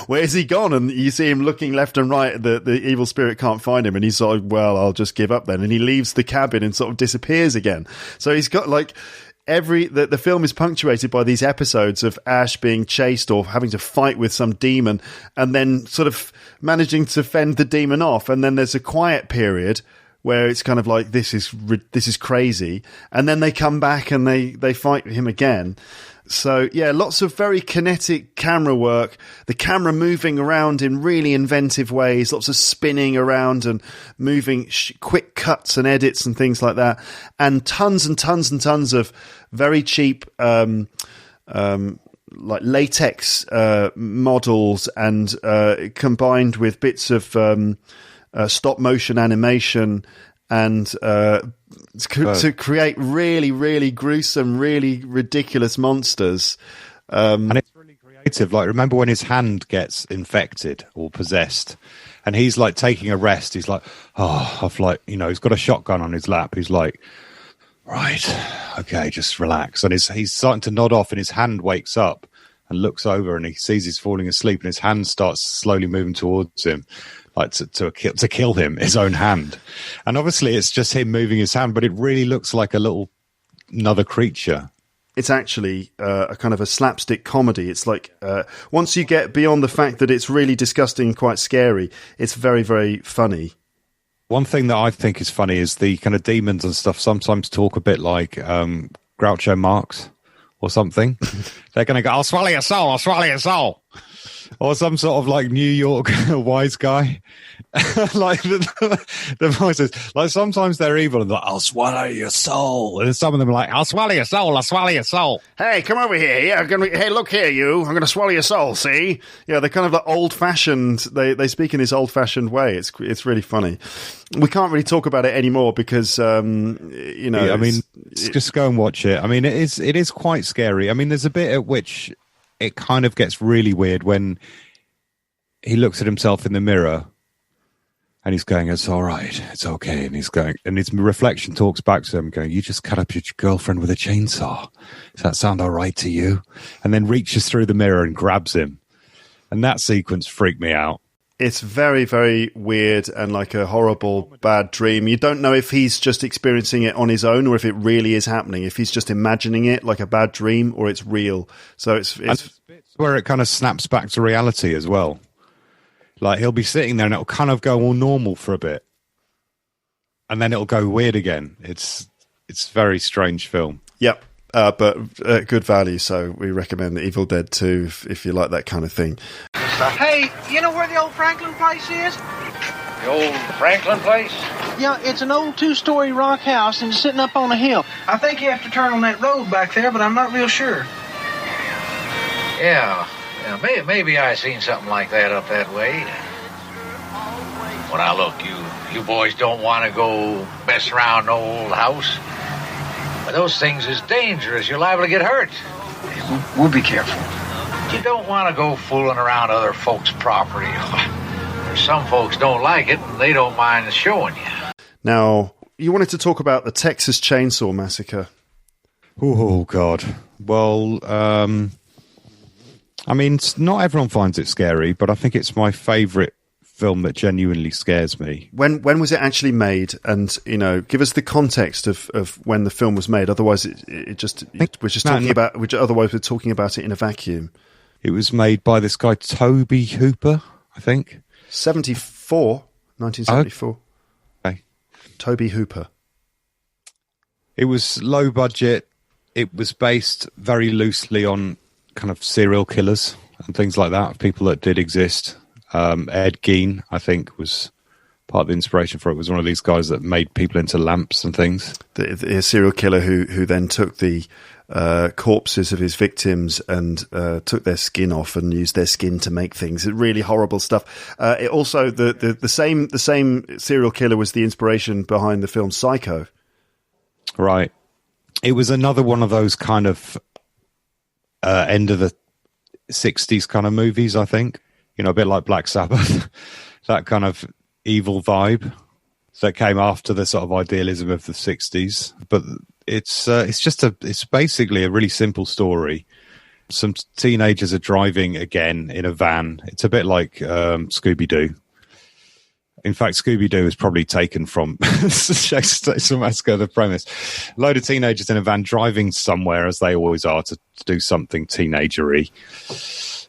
[SPEAKER 1] where's he gone? And you see him looking left and right. The evil spirit can't find him, and he's sort of, well, I'll just give up then, and he leaves the cabin and sort of disappears again. So he's got like the film is punctuated by these episodes of Ash being chased or having to fight with some demon, and then sort of managing to fend the demon off. And then there's a quiet period where it's kind of like, this is crazy. And then they come back and they fight him again. So, yeah, lots of very kinetic camera work. The camera moving around in really inventive ways, lots of spinning around and moving, quick cuts and edits and things like that. And tons of very cheap, like latex models and combined with bits of stop motion animation and to create really, really gruesome, really ridiculous monsters.
[SPEAKER 3] And it's really creative. Like, remember when his hand gets infected or possessed and he's like taking a rest. He's like, he's got a shotgun on his lap. He's like, right, okay, just relax. And he's starting to nod off and his hand wakes up and looks over and he sees he's falling asleep and his hand starts slowly moving towards him. Like to kill him, his own hand. And obviously it's just him moving his hand, but it really looks like another creature.
[SPEAKER 1] It's actually a kind of a slapstick comedy. It's like once you get beyond the fact that it's really disgusting and quite scary, it's very, very funny.
[SPEAKER 3] One thing that I think is funny is the kind of demons and stuff sometimes talk a bit like Groucho Marx or something. They're going to go, I'll swallow your soul, I'll swallow your soul. Or some sort of like New York wise guy. Like the voices. Like sometimes they're evil and they're like, I'll swallow your soul. And some of them are like, I'll swallow your soul, I'll swallow your soul.
[SPEAKER 1] Hey, come over here. Yeah, hey, look here, you. I'm going to swallow your soul, see? Yeah, they're kind of like old-fashioned. They speak in this old-fashioned way. It's really funny. We can't really talk about it anymore because,
[SPEAKER 3] Yeah, I mean, just go and watch it. I mean, it is quite scary. I mean, there's a bit at which it kind of gets really weird when he looks at himself in the mirror and he's going, it's all right, it's okay. And he's going, and his reflection talks back to him going, you just cut up your girlfriend with a chainsaw. Does that sound all right to you? And then reaches through the mirror and grabs him. And that sequence freaked me out.
[SPEAKER 1] It's very, very weird and like a horrible, bad dream. You don't know if he's just experiencing it on his own or if it really is happening, if he's just imagining it like a bad dream or it's real. So it's
[SPEAKER 3] where it kind of snaps back to reality as well. Like he'll be sitting there and it'll kind of go all normal for a bit. And then it'll go weird again. It's a very strange film.
[SPEAKER 1] Yep. But good value, so we recommend the Evil Dead 2 if you like that kind of thing.
[SPEAKER 6] Hey, you know where the old Franklin place is?
[SPEAKER 7] The old Franklin place?
[SPEAKER 6] Yeah, it's an old two-story rock house and it's sitting up on a hill. I think you have to turn on that road back there, but I'm not real sure.
[SPEAKER 7] Yeah, maybe I seen something like that up that way. Well, now look, you boys don't want to go mess around no old house. But those things is dangerous. You're liable to get hurt.
[SPEAKER 6] We'll be careful.
[SPEAKER 7] You don't want to go fooling around other folks' property. Some folks don't like it, and they don't mind showing you.
[SPEAKER 1] Now, you wanted to talk about the Texas Chainsaw Massacre.
[SPEAKER 3] Oh, God. Well, I mean, not everyone finds it scary, but I think it's my favourite film that genuinely scares me.
[SPEAKER 1] When was it actually made? And, give us the context of when the film was made. Otherwise, otherwise we're talking about it in a vacuum.
[SPEAKER 3] It was made by this guy, Toby Hooper, I think.
[SPEAKER 1] 1974.
[SPEAKER 3] Okay.
[SPEAKER 1] Toby Hooper.
[SPEAKER 3] It was low budget. It was based very loosely on kind of serial killers and things like that, people that did exist. Ed Gein, I think, was part of the inspiration for it. Was one of these guys that made people into lamps and things.
[SPEAKER 1] The serial killer who then took the corpses of his victims and took their skin off and used their skin to make things. Really horrible stuff. It also the same serial killer was the inspiration behind the film Psycho.
[SPEAKER 3] Right. It was another one of those kind of end of the 60s kind of movies, I think. A bit like Black Sabbath, that kind of evil vibe that came after the sort of idealism of the 60s. But it's basically a really simple story. Some teenagers are driving again in a van. It's a bit like Scooby-Doo. In fact, Scooby-Doo is probably taken from Shakespeare's Massacre, the premise. A load of teenagers in a van driving somewhere, as they always are, to do something teenagery.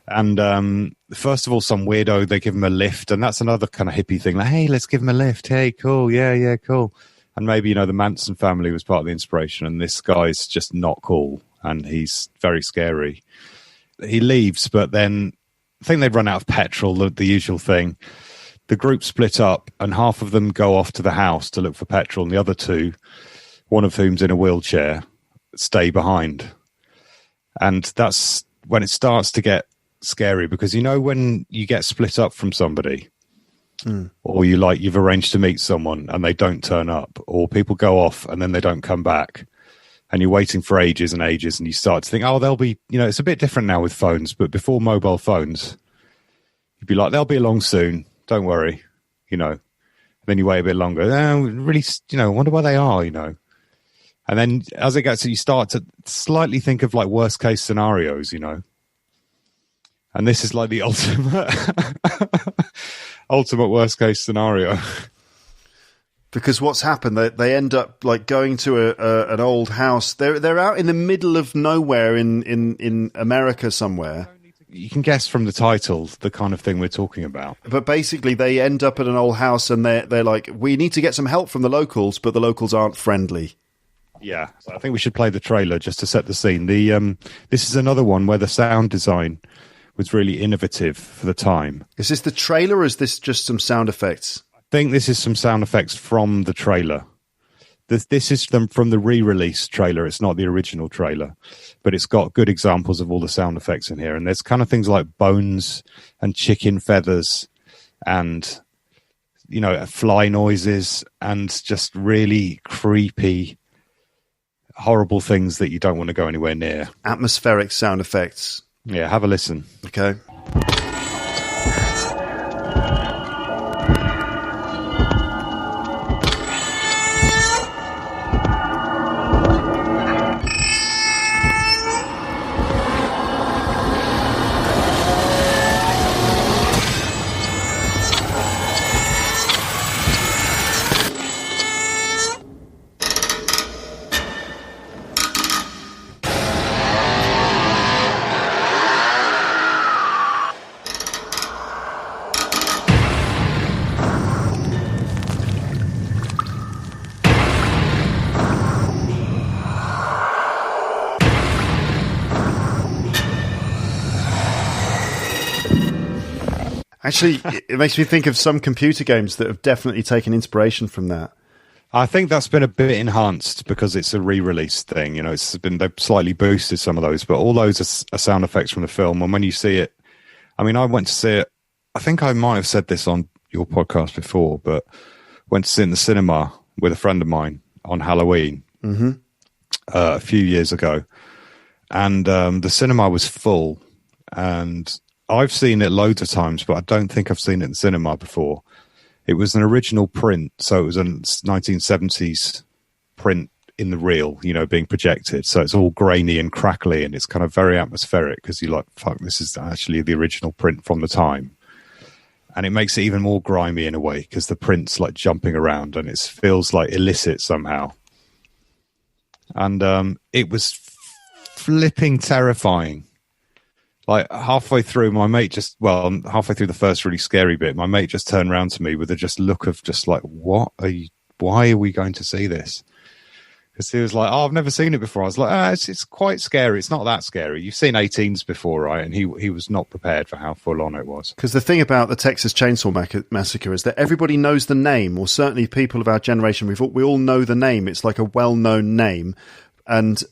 [SPEAKER 3] And first of all, some weirdo, they give him a lift, and that's another kind of hippie thing. Like, hey, let's give him a lift. Hey, cool. Yeah, cool. And maybe, the Manson family was part of the inspiration, and this guy's just not cool, and he's very scary. He leaves, but then I think they've run out of petrol, the usual thing. The group split up, and half of them go off to the house to look for petrol, and the other two, one of whom's in a wheelchair, stay behind. And that's when it starts to get scary, because when you get split up from somebody, or you've arranged to meet someone and they don't turn up, or people go off and then they don't come back, and you're waiting for ages and ages, and you start to think, oh, they'll be, it's a bit different now with phones, but before mobile phones, you'd be like, they'll be along soon. Don't worry, Then you wait a bit longer. Really, I wonder where they are, And then as it gets, you start to slightly think of like worst case scenarios, And this is like the ultimate worst case scenario.
[SPEAKER 1] Because what's happened, they end up like going to an old house. They're out in the middle of nowhere in America somewhere.
[SPEAKER 3] You can guess from the title the kind of thing we're talking about.
[SPEAKER 1] But basically, they end up at an old house, and they're like, we need to get some help from the locals, but the locals aren't friendly.
[SPEAKER 3] Yeah, so I think we should play the trailer just to set the scene. This is another one where the sound design was really innovative for the time.
[SPEAKER 1] Is this the trailer, or is this just some sound effects?
[SPEAKER 3] I think this is some sound effects from the trailer. This is from the re-release trailer. It's not the original trailer, but it's got good examples of all the sound effects in here. And there's kind of things like bones and chicken feathers and, fly noises and just really creepy, horrible things that you don't want to go anywhere near.
[SPEAKER 1] Atmospheric sound effects.
[SPEAKER 3] Yeah, have a listen.
[SPEAKER 1] Okay. Actually, it makes me think of some computer games that have definitely taken inspiration from that.
[SPEAKER 3] I think that's been a bit enhanced because it's a re-release thing. They've slightly boosted some of those, but all those are sound effects from the film. And when you see it, I went to see it. I think I might have said this on your podcast before, but went to see it in the cinema with a friend of mine on Halloween a few years ago. And the cinema was full, and I've seen it loads of times, but I don't think I've seen it in cinema before. It was an original print, so it was a 1970s print in the reel, being projected. So it's all grainy and crackly, and it's kind of very atmospheric because you're like, fuck, this is actually the original print from the time. And it makes it even more grimy in a way because the print's like jumping around and it feels like illicit somehow. And it was flipping terrifying. Like halfway through, halfway through the first really scary bit, my mate just turned around to me with a just look of just like, why are we going to see this? Because he was like, oh, I've never seen it before. I was like, it's quite scary. It's not that scary. You've seen 18s before, right? And he was not prepared for how full on it was.
[SPEAKER 1] Because the thing about the Texas Chainsaw Massacre is that everybody knows the name, or certainly people of our generation, we all know the name. It's like a well-known name. And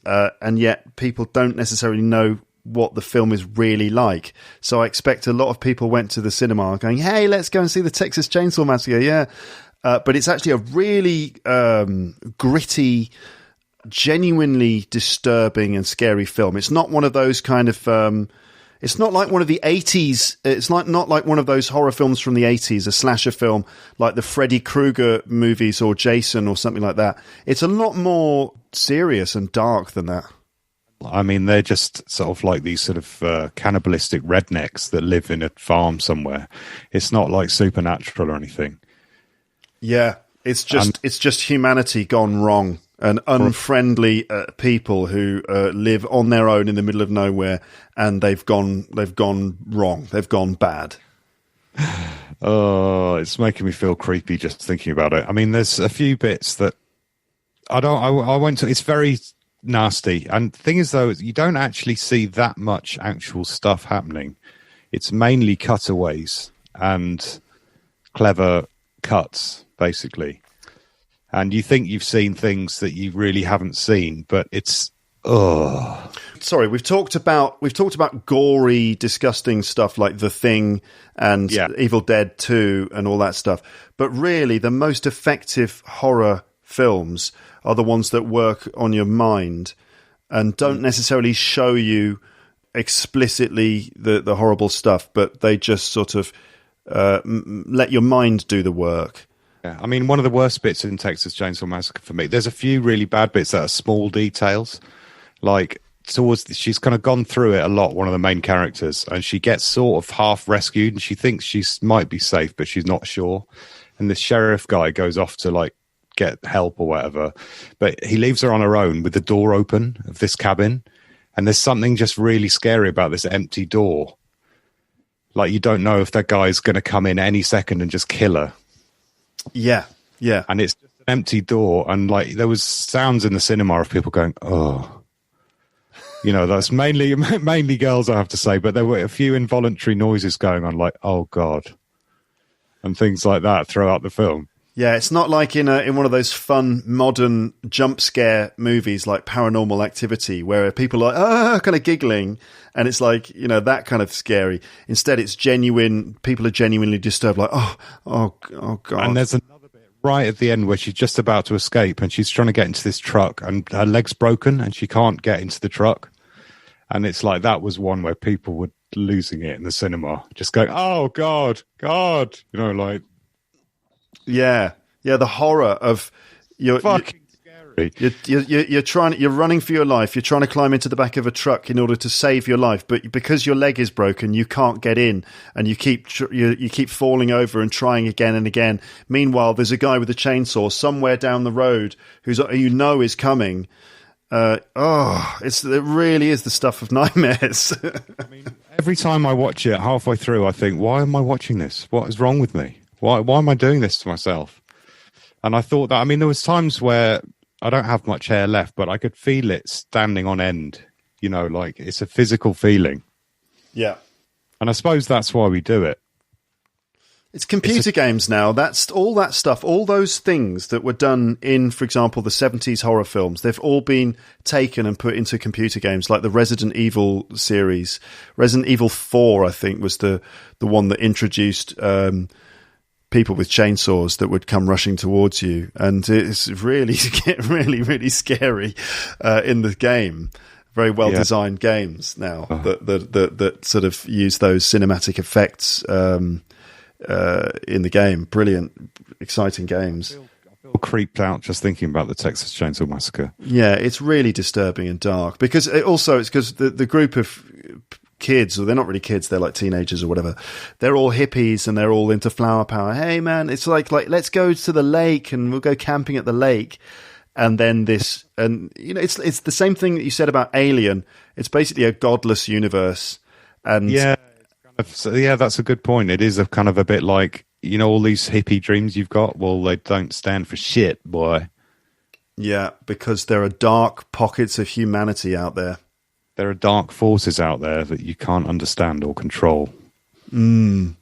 [SPEAKER 1] yet people don't necessarily know what the film is really like. So I expect a lot of people went to the cinema going, hey, let's go and see the Texas Chainsaw Massacre. Yeah. But it's actually a really gritty, genuinely disturbing and scary film. It's not one of those kind of... it's not like one of the 80s. It's not like one of those horror films from the 80s, a slasher film like the Freddy Krueger movies or Jason or something like that. It's a lot more serious and dark than that.
[SPEAKER 3] They're just sort of like these sort of cannibalistic rednecks that live in a farm somewhere. It's not like supernatural or anything.
[SPEAKER 1] Yeah, it's just humanity gone wrong, and unfriendly people who live on their own in the middle of nowhere, and they've gone wrong. They've gone bad.
[SPEAKER 3] Oh, it's making me feel creepy just thinking about it. I mean, there's a few bits that I won't. It's very nasty, and the thing is, though, you don't actually see that much actual stuff happening. It's mainly cutaways and clever cuts, basically. And you think you've seen things that you really haven't seen, but it's Sorry, we've talked about gory, disgusting stuff like The Thing and Evil Dead 2 and all that stuff. But really, the most effective horror films are the ones that work on your mind and don't necessarily show you explicitly the horrible stuff, but they just sort of let your mind do the work. Yeah, I mean, one of the worst bits in Texas Chainsaw Massacre for me, there's a few really bad bits that are small details. Like, she's kind of gone through it a lot, one of the main characters, and she gets sort of half rescued, and she thinks she might be safe, but she's not sure. And the sheriff guy goes off to, like, get help or whatever, but he leaves her on her own with the door open of this cabin, and there's something just really scary about this empty door. Like, you don't know if that guy's going to come in any second and just kill her. Yeah. And it's just an empty door, and like there was sounds in the cinema of people going, "Oh," you know, that's mainly girls, I have to say, but there were a few involuntary noises going on, like "Oh God," and things like that throughout the film.
[SPEAKER 1] Yeah, it's not like in one of those fun modern jump scare movies like Paranormal Activity, where people are like, kind of giggling, and it's like, you know, that kind of scary. Instead, it's genuine. People are genuinely disturbed, like, oh God.
[SPEAKER 3] And there's another bit right at the end where she's just about to escape, and she's trying to get into this truck, and her leg's broken, and she can't get into the truck. And it's like, that was one where people were losing it in the cinema, just going, "Oh God," you know, like.
[SPEAKER 1] Yeah, the horror of you're
[SPEAKER 3] fucking scary.
[SPEAKER 1] You're running for your life. You're trying to climb into the back of a truck in order to save your life, but because your leg is broken, you can't get in, and you keep falling over and trying again and again. Meanwhile, there's a guy with a chainsaw somewhere down the road who is coming. It really is the stuff of nightmares.
[SPEAKER 3] I mean, every time I watch it, halfway through, I think, why am I watching this? What is wrong with me? Why am I doing this to myself? And I thought that, I mean, there was times where I don't have much hair left, but I could feel it standing on end, you know, like it's a physical feeling.
[SPEAKER 1] Yeah.
[SPEAKER 3] And I suppose that's why we do it.
[SPEAKER 1] It's computer games now. That's all that stuff, all those things that were done in, for example, the 70s horror films. They've all been taken and put into computer games, like the Resident Evil series. Resident Evil 4, I think, was the one that introduced people with chainsaws that would come rushing towards you, and it's really really scary in the game. Very well designed games now that sort of use those cinematic effects in the game. Brilliant, exciting games.
[SPEAKER 3] I feel creeped out just thinking about the Texas Chainsaw Massacre.
[SPEAKER 1] Yeah, it's really disturbing and dark because it's because the group of kids, or they're not really kids, they're like teenagers or whatever, they're all hippies and they're all into flower power. Hey man, it's like let's go to the lake and we'll go camping at the lake. And then it's the same thing that you said about Alien. It's basically a godless universe. And
[SPEAKER 3] that's a good point. It is a kind of a bit like, you know, all these hippie dreams you've got, well, they don't stand for shit, boy.
[SPEAKER 1] Yeah, because there are dark pockets of humanity out there.
[SPEAKER 3] There are dark forces out there that you can't understand or control. Sleep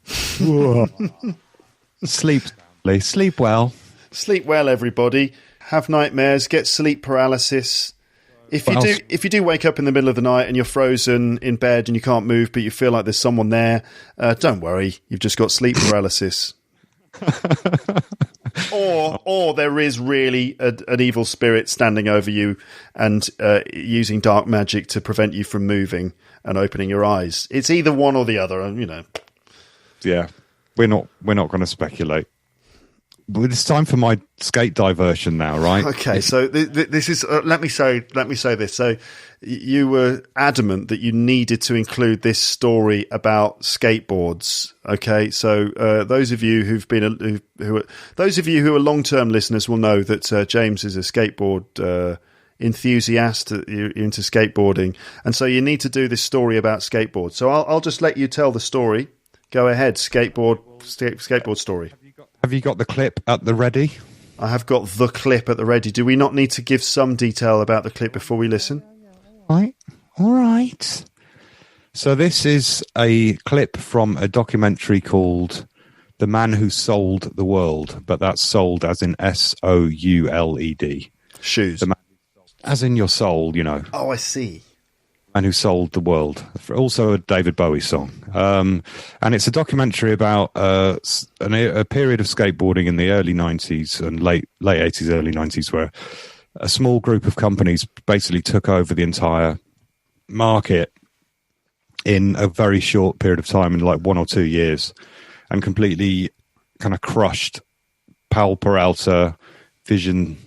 [SPEAKER 3] soundly. Sleep well.
[SPEAKER 1] Sleep well, everybody. Have nightmares. Get sleep paralysis. If you do wake up in the middle of the night and you're frozen in bed and you can't move, but you feel like there's someone there, don't worry. You've just got sleep paralysis. Or there is really an evil spirit standing over you and using dark magic to prevent you from moving and opening your eyes. It's either one or the other, you know.
[SPEAKER 3] Yeah, we're not going to speculate. Well, it's time for my skate diversion now, right?
[SPEAKER 1] Okay, so this is. Let me say this. So you were adamant that you needed to include this story about skateboards. Okay, so those of you who are long-term listeners will know that James is a skateboard enthusiast. You're into skateboarding, and so you need to do this story about skateboards. So I'll just let you tell the story. Go ahead, skateboard story.
[SPEAKER 3] Have you got the clip at the ready?
[SPEAKER 1] I have got the clip at the ready. Do we not need to give some detail about the clip before we listen?
[SPEAKER 3] All right. So this is a clip from a documentary called The Man Who Sold the World, but that's sold as in SOULED.
[SPEAKER 1] Shoes.
[SPEAKER 3] As in your soul, you know.
[SPEAKER 1] Oh, I see.
[SPEAKER 3] Man Who Sold the World. Also a David Bowie song. And it's a documentary about a period of skateboarding in the early 90s and late 80s, early 90s, where a small group of companies basically took over the entire market in a very short period of time, in like 1 or 2 years, and completely kind of crushed Powell Peralta, Vision,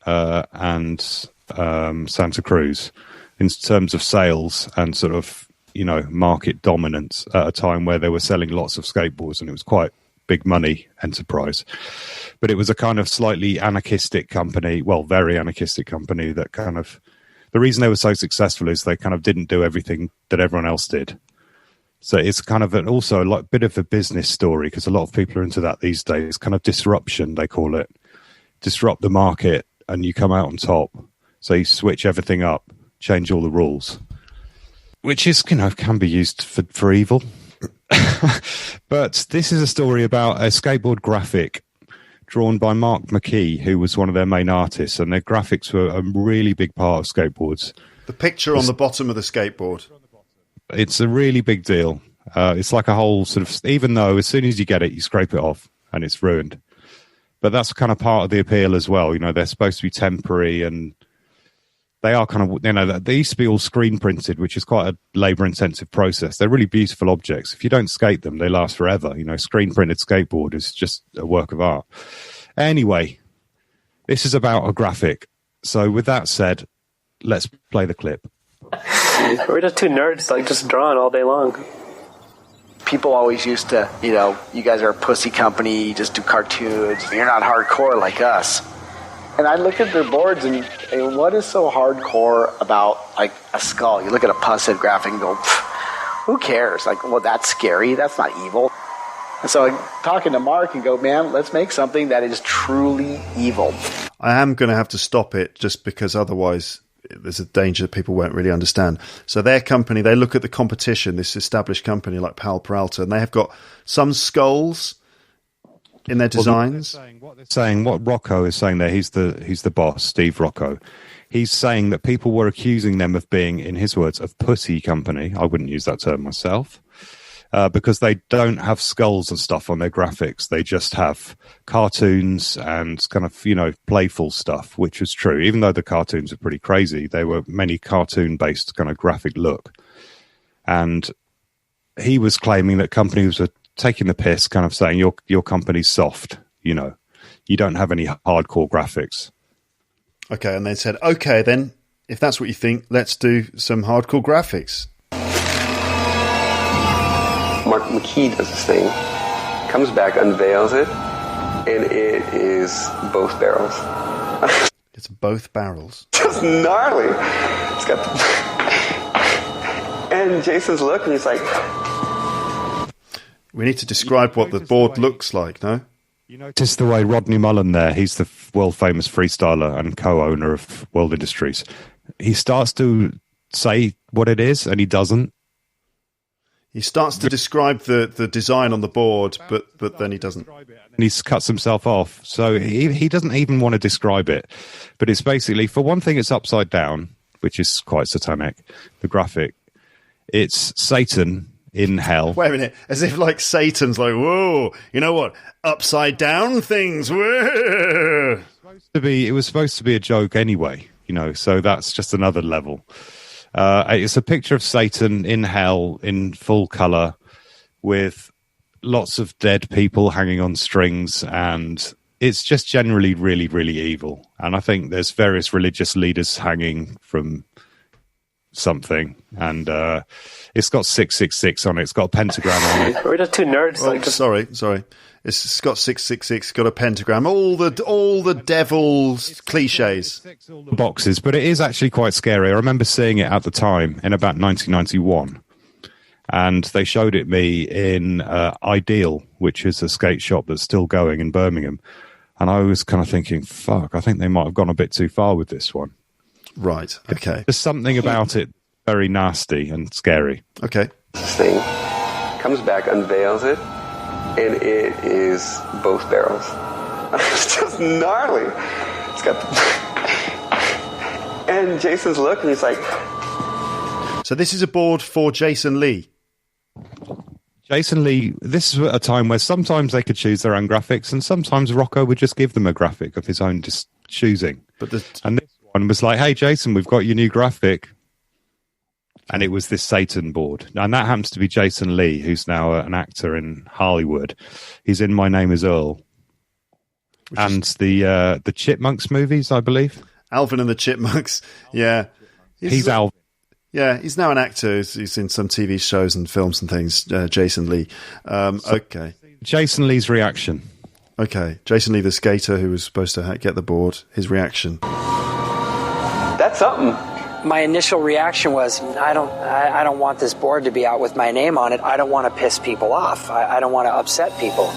[SPEAKER 3] and Santa Cruz in terms of sales and sort of, you know, market dominance at a time where they were selling lots of skateboards, and it was quite big money enterprise. But it was a kind of slightly anarchistic company, well, very anarchistic company that kind of, the reason they were so successful is they kind of didn't do everything that everyone else did. So it's kind of also a bit of a business story, because a lot of people are into that these days, kind of disruption, they call it. Disrupt the market and you come out on top. So you switch everything up, change all the rules, which is, you know, can be used for evil. But this is a story about a skateboard graphic drawn by Mark McKee, who was one of their main artists, and their graphics were a really big part of skateboards.
[SPEAKER 1] The picture on the bottom of the skateboard.
[SPEAKER 3] It's a really big deal. It's like a whole sort of, even though as soon as you get it, you scrape it off and it's ruined. But that's kind of part of the appeal as well. You know, they're supposed to be temporary, and they are kind of, you know, they used to be all screen printed, which is quite a labor intensive process. They're really beautiful objects. If you don't skate them, they last forever. You know, screen printed skateboard is just a work of art. Anyway, this is about a graphic. So with that said, let's play the clip.
[SPEAKER 8] We're just two nerds, like, just drawing all day long.
[SPEAKER 9] People always used to, you know, you guys are a pussy company, you just do cartoons, you're not hardcore like us. And I look at their boards and what is so hardcore about, like, a skull? You look at a pus-head graphic and go, who cares? Like, well, that's scary, that's not evil. And so I'm talking to Mark and go, man, let's make something that is truly evil.
[SPEAKER 1] I am going to have to stop it, just because otherwise there's a danger that people won't really understand. So their company, they look at the competition, this established company like Powell Peralta, and they have got some skulls in their designs.
[SPEAKER 3] What Rocco is saying there, he's the boss, Steve Rocco. He's saying that people were accusing them of being, in his words, a pussy company. I wouldn't use that term myself. Because they don't have skulls and stuff on their graphics. They just have cartoons and kind of, you know, playful stuff, which was true. Even though the cartoons are pretty crazy, they were many cartoon-based kind of graphic look. And he was claiming that companies were taking the piss, kind of saying, your company's soft, you know. You don't have any hardcore graphics.
[SPEAKER 1] Okay, and they said, okay, then, if that's what you think, let's do some hardcore graphics.
[SPEAKER 10] Mark McKee does this thing, comes back, unveils it, and it is both barrels.
[SPEAKER 1] It's both barrels.
[SPEAKER 10] Just gnarly. It's got and Jason's look, and he's like...
[SPEAKER 1] We need to describe what the board looks like, no?
[SPEAKER 3] You notice the way Rodney Mullen there, he's the world-famous freestyler and co-owner of World Industries. He starts to say what it is, and he doesn't.
[SPEAKER 1] He starts to describe the design on the board, but then he doesn't.
[SPEAKER 3] And he cuts himself off. So he doesn't even want to describe it. But it's basically, for one thing, it's upside down, which is quite satanic, the graphic. It's Satan in hell.
[SPEAKER 1] Wait a minute. As if like Satan's like, whoa, you know what? Upside down things. Whoa.
[SPEAKER 3] It was supposed to be a joke anyway, you know, so that's just another level. It's a picture of Satan in hell in full color with lots of dead people hanging on strings and it's just generally really, really evil. And I think there's various religious leaders hanging from something, and it's got 666 on it. It's got a pentagram on it.
[SPEAKER 8] We're just two nerds.
[SPEAKER 1] Oh, sorry. It's got 666. Got a pentagram. All the devil's cliches.
[SPEAKER 3] Boxes, but it is actually quite scary. I remember seeing it at the time in about 1991, and they showed it me in Ideal, which is a skate shop that's still going in Birmingham. And I was kind of thinking, fuck, I think they might have gone a bit too far with this one.
[SPEAKER 1] Right, okay.
[SPEAKER 3] There's something about it very nasty and scary.
[SPEAKER 1] Okay.
[SPEAKER 10] This thing comes back, unveils it, and it is both barrels. It's just gnarly. It's got and Jason's looking, he's like...
[SPEAKER 1] So this is a board for Jason Lee.
[SPEAKER 3] Jason Lee, this is a time where sometimes they could choose their own graphics, and sometimes Rocco would just give them a graphic of his own just choosing. And this one was like, hey, Jason, we've got your new graphic. And it was this Satan board. And that happens to be Jason Lee, who's now an actor in Hollywood. He's in My Name is Earl. The Chipmunks movies, I believe.
[SPEAKER 1] Alvin and the Chipmunks, yeah.
[SPEAKER 3] He's Alvin.
[SPEAKER 1] Yeah, he's now an actor. He's in some TV shows and films and things, Jason Lee. Okay.
[SPEAKER 3] Jason Lee's reaction.
[SPEAKER 1] Okay, Jason Lee, the skater who was supposed to get the board, his reaction.
[SPEAKER 10] That's something.
[SPEAKER 11] My initial reaction was, I don't want this board to be out with my name on it. I don't want to piss people off. I don't want to upset people.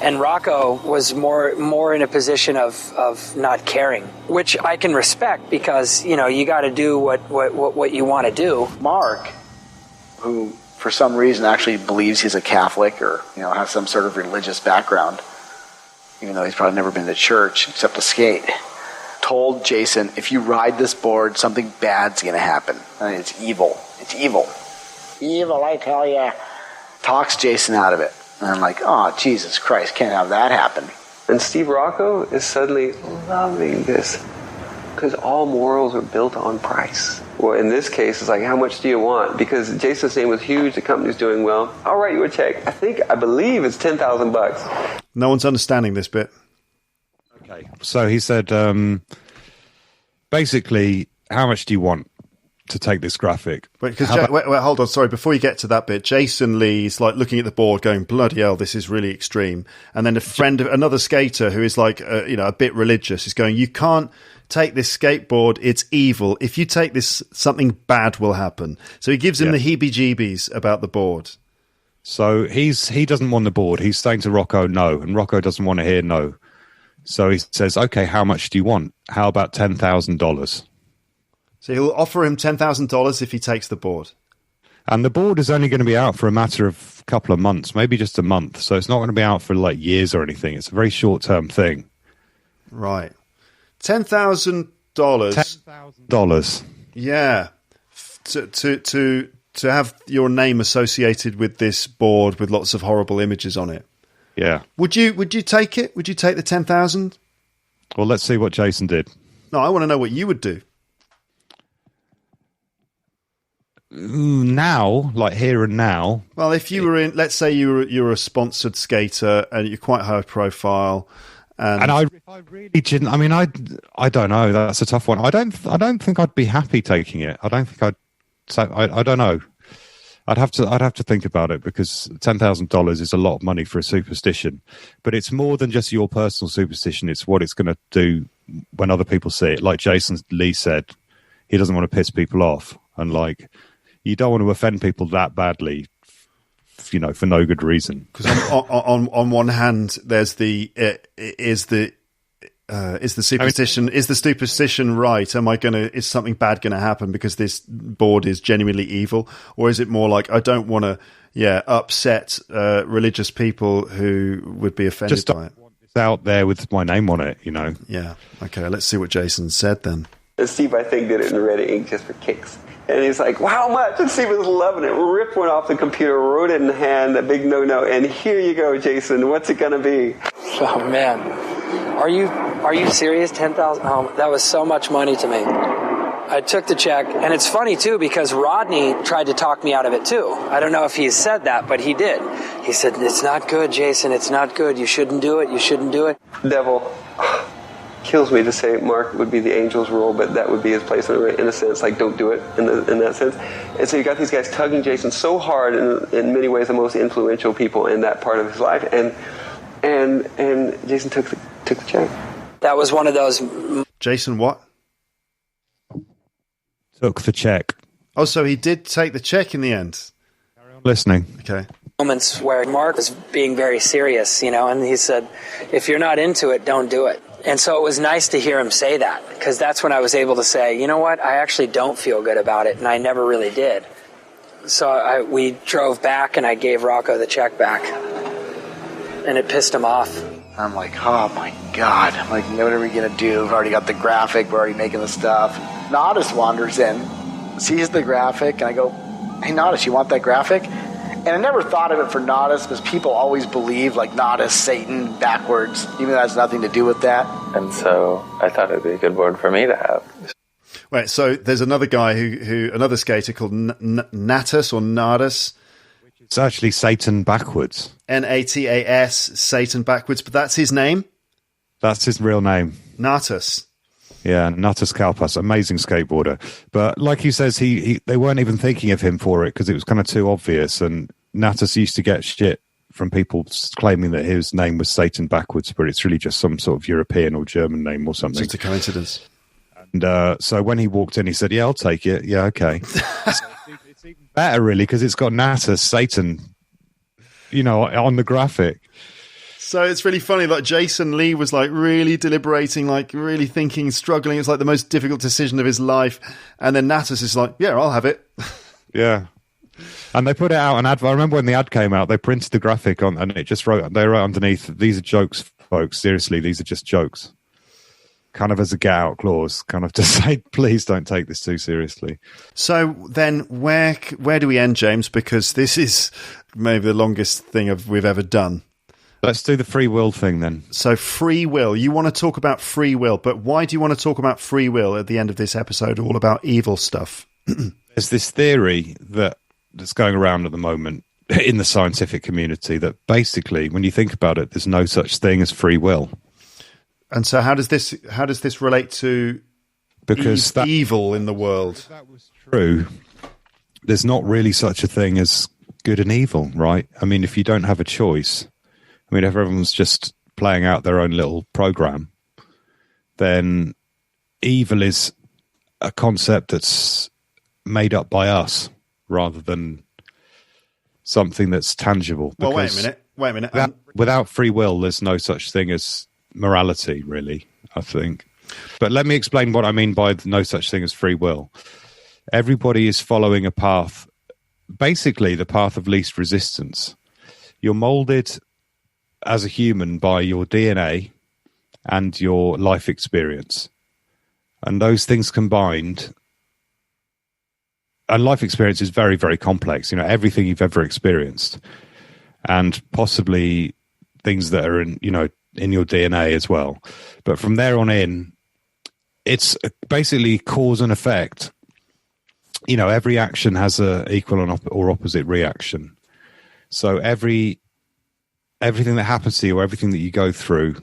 [SPEAKER 11] And Rocco was more in a position of not caring, which I can respect because, you got to do what you want to do.
[SPEAKER 9] Mark, who for some reason actually believes he's a Catholic or, has some sort of religious background, even though he's probably never been to church except to skate, told Jason, if you ride this board, something bad's going to happen. I mean, it's evil. It's evil. Evil, I tell you. Talks Jason out of it. And I'm like, oh, Jesus Christ, can't have that happen.
[SPEAKER 10] And Steve Rocco is suddenly loving this because all morals are built on price. Well, in this case, it's like, how much do you want? Because Jason's name was huge, the company's doing well. I'll write you a check. I believe it's $10,000.
[SPEAKER 1] No one's understanding this bit.
[SPEAKER 3] Okay. So he said, basically, how much do you want to take this graphic?
[SPEAKER 1] Wait, hold on, sorry, before you get to that bit, Jason Lee's like looking at the board going, bloody hell, this is really extreme. And then another skater who is like, a bit religious is going, you can't take this skateboard, it's evil. If you take this, something bad will happen. So he gives him the heebie-jeebies about the board.
[SPEAKER 3] So he doesn't want the board. He's saying to Rocco, no. And Rocco doesn't want to hear no. So he says, okay, how much do you want? How about $10,000?
[SPEAKER 1] So he'll offer him $10,000 if he takes the board.
[SPEAKER 3] And the board is only going to be out for a matter of a couple of months, maybe just a month. So it's not going to be out for like years or anything. It's a very short-term thing.
[SPEAKER 1] Right. $10,000.
[SPEAKER 3] $10,000.
[SPEAKER 1] Yeah. To have your name associated with this board with lots of horrible images on it.
[SPEAKER 3] Yeah.
[SPEAKER 1] Would you take it? Would you take the 10,000?
[SPEAKER 3] Well, let's see what Jason did.
[SPEAKER 1] No, I want to know what you would do.
[SPEAKER 3] Now, like here and now.
[SPEAKER 1] Well, if you were in, let's say you were a sponsored skater and you're quite high profile, and
[SPEAKER 3] I really didn't. I mean, I don't know. That's a tough one. I don't think I'd be happy taking it. I don't think I'd. So I don't know. I'd have to think about it because $10,000 is a lot of money for a superstition, but it's more than just your personal superstition. It's what it's going to do when other people see it. Like Jason Lee said, he doesn't want to piss people off, and like you don't want to offend people that badly, for no good reason.
[SPEAKER 1] Because on one hand, there's the superstition? Is the superstition right? Is something bad going to happen because this board is genuinely evil, or is it more like I don't want to, upset religious people who would be offended
[SPEAKER 3] just
[SPEAKER 1] by it?
[SPEAKER 3] It's out there with my name on it,
[SPEAKER 1] Yeah. Okay. Let's see what Jason said then.
[SPEAKER 10] And Steve, I think, did it in red ink just for kicks. And he's like, wow, how much? And Steve was loving it. Ripped one off the computer, wrote it in hand, a big no-no. And here you go, Jason. What's it going to be?
[SPEAKER 11] Oh, man. Are you serious? $10,000? Oh, that was so much money to me. I took the check, and it's funny, too, because Rodney tried to talk me out of it, too. I don't know if he said that, but he did. He said, "It's not good, Jason. It's not good. You shouldn't do it. You shouldn't do it."
[SPEAKER 10] Devil kills me to say Mark would be the angel's role, but that would be his place in a sense. Like, don't do it in that sense. And so you got these guys tugging Jason so hard, in many ways the most influential people in that part of his life, and Jason took the check.
[SPEAKER 11] That was one of those.
[SPEAKER 1] Jason what?
[SPEAKER 3] Took the check.
[SPEAKER 1] Oh, so he did take the check in the end.
[SPEAKER 3] Listening.
[SPEAKER 1] Okay.
[SPEAKER 11] Moments where Mark was being very serious, and he said, "If you're not into it, don't do it." And so it was nice to hear him say that, because that's when I was able to say, you know what, I actually don't feel good about it, and I never really did. So we drove back, and I gave Rocco the check back, and it pissed him off.
[SPEAKER 9] I'm like, oh my God. I'm like, what are we going to do? We've already got the graphic. We're already making the stuff. Nodis wanders in, sees the graphic, and I go, "Hey, Nodis, you want that graphic?" And I never thought of it for Nodis, because people always believe, like, Nodis, Satan, backwards, even though it has nothing to do with that.
[SPEAKER 12] And so I thought it would be a good word for me to have.
[SPEAKER 1] Right, so there's another guy another skater called Natus or Nardus.
[SPEAKER 3] It's actually Satan backwards.
[SPEAKER 1] Natas, Satan backwards, but that's his name?
[SPEAKER 3] That's his real name.
[SPEAKER 1] Natus.
[SPEAKER 3] Yeah, Natus Kalpas, amazing skateboarder. But like he says, they weren't even thinking of him for it because it was kind of too obvious. And Natus used to get shit from people claiming that his name was Satan backwards, but it's really just some sort of European or German name or something.
[SPEAKER 1] Just a coincidence.
[SPEAKER 3] And so when he walked in, he said, "Yeah, I'll take it. Yeah, okay." It's even better, really, because it's got Natus, Satan, on the graphic.
[SPEAKER 1] So it's really funny, like Jason Lee was like really deliberating, like really thinking, struggling. It's like the most difficult decision of his life. And then Natus is like, "Yeah, I'll have it."
[SPEAKER 3] Yeah. And they put it out an ad. I remember when the ad came out, they printed the graphic on, and it just wrote underneath, "These are jokes, folks. Seriously, these are just jokes." Kind of as a get out clause, kind of to say, please don't take this too seriously.
[SPEAKER 1] So then where do we end, James? Because this is maybe the longest thing we've ever done.
[SPEAKER 3] Let's do the free will thing then.
[SPEAKER 1] So free will. You want to talk about free will, but why do you want to talk about free will at the end of this episode, all about evil stuff?
[SPEAKER 3] There's this theory that's going around at the moment in the scientific community that basically, when you think about it, there's no such thing as free will.
[SPEAKER 1] And so how does this relate to evil in the world?
[SPEAKER 3] If that was true, there's not really such a thing as good and evil, right? I mean, if you don't have a choice, I mean, if everyone's just playing out their own little program, then evil is a concept that's made up by us rather than something that's tangible.
[SPEAKER 1] Well, wait a minute.
[SPEAKER 3] Without free will, there's no such thing as morality, really, I think. But let me explain what I mean by no such thing as free will. Everybody is following a path, basically the path of least resistance. You're molded as a human by your DNA and your life experience. And those things combined, and life experience is very, very complex, everything you've ever experienced, and possibly things that are in your DNA as well. But from there on in, it's basically cause and effect. Every action has a equal or opposite reaction. So everything that happens to you, or everything that you go through,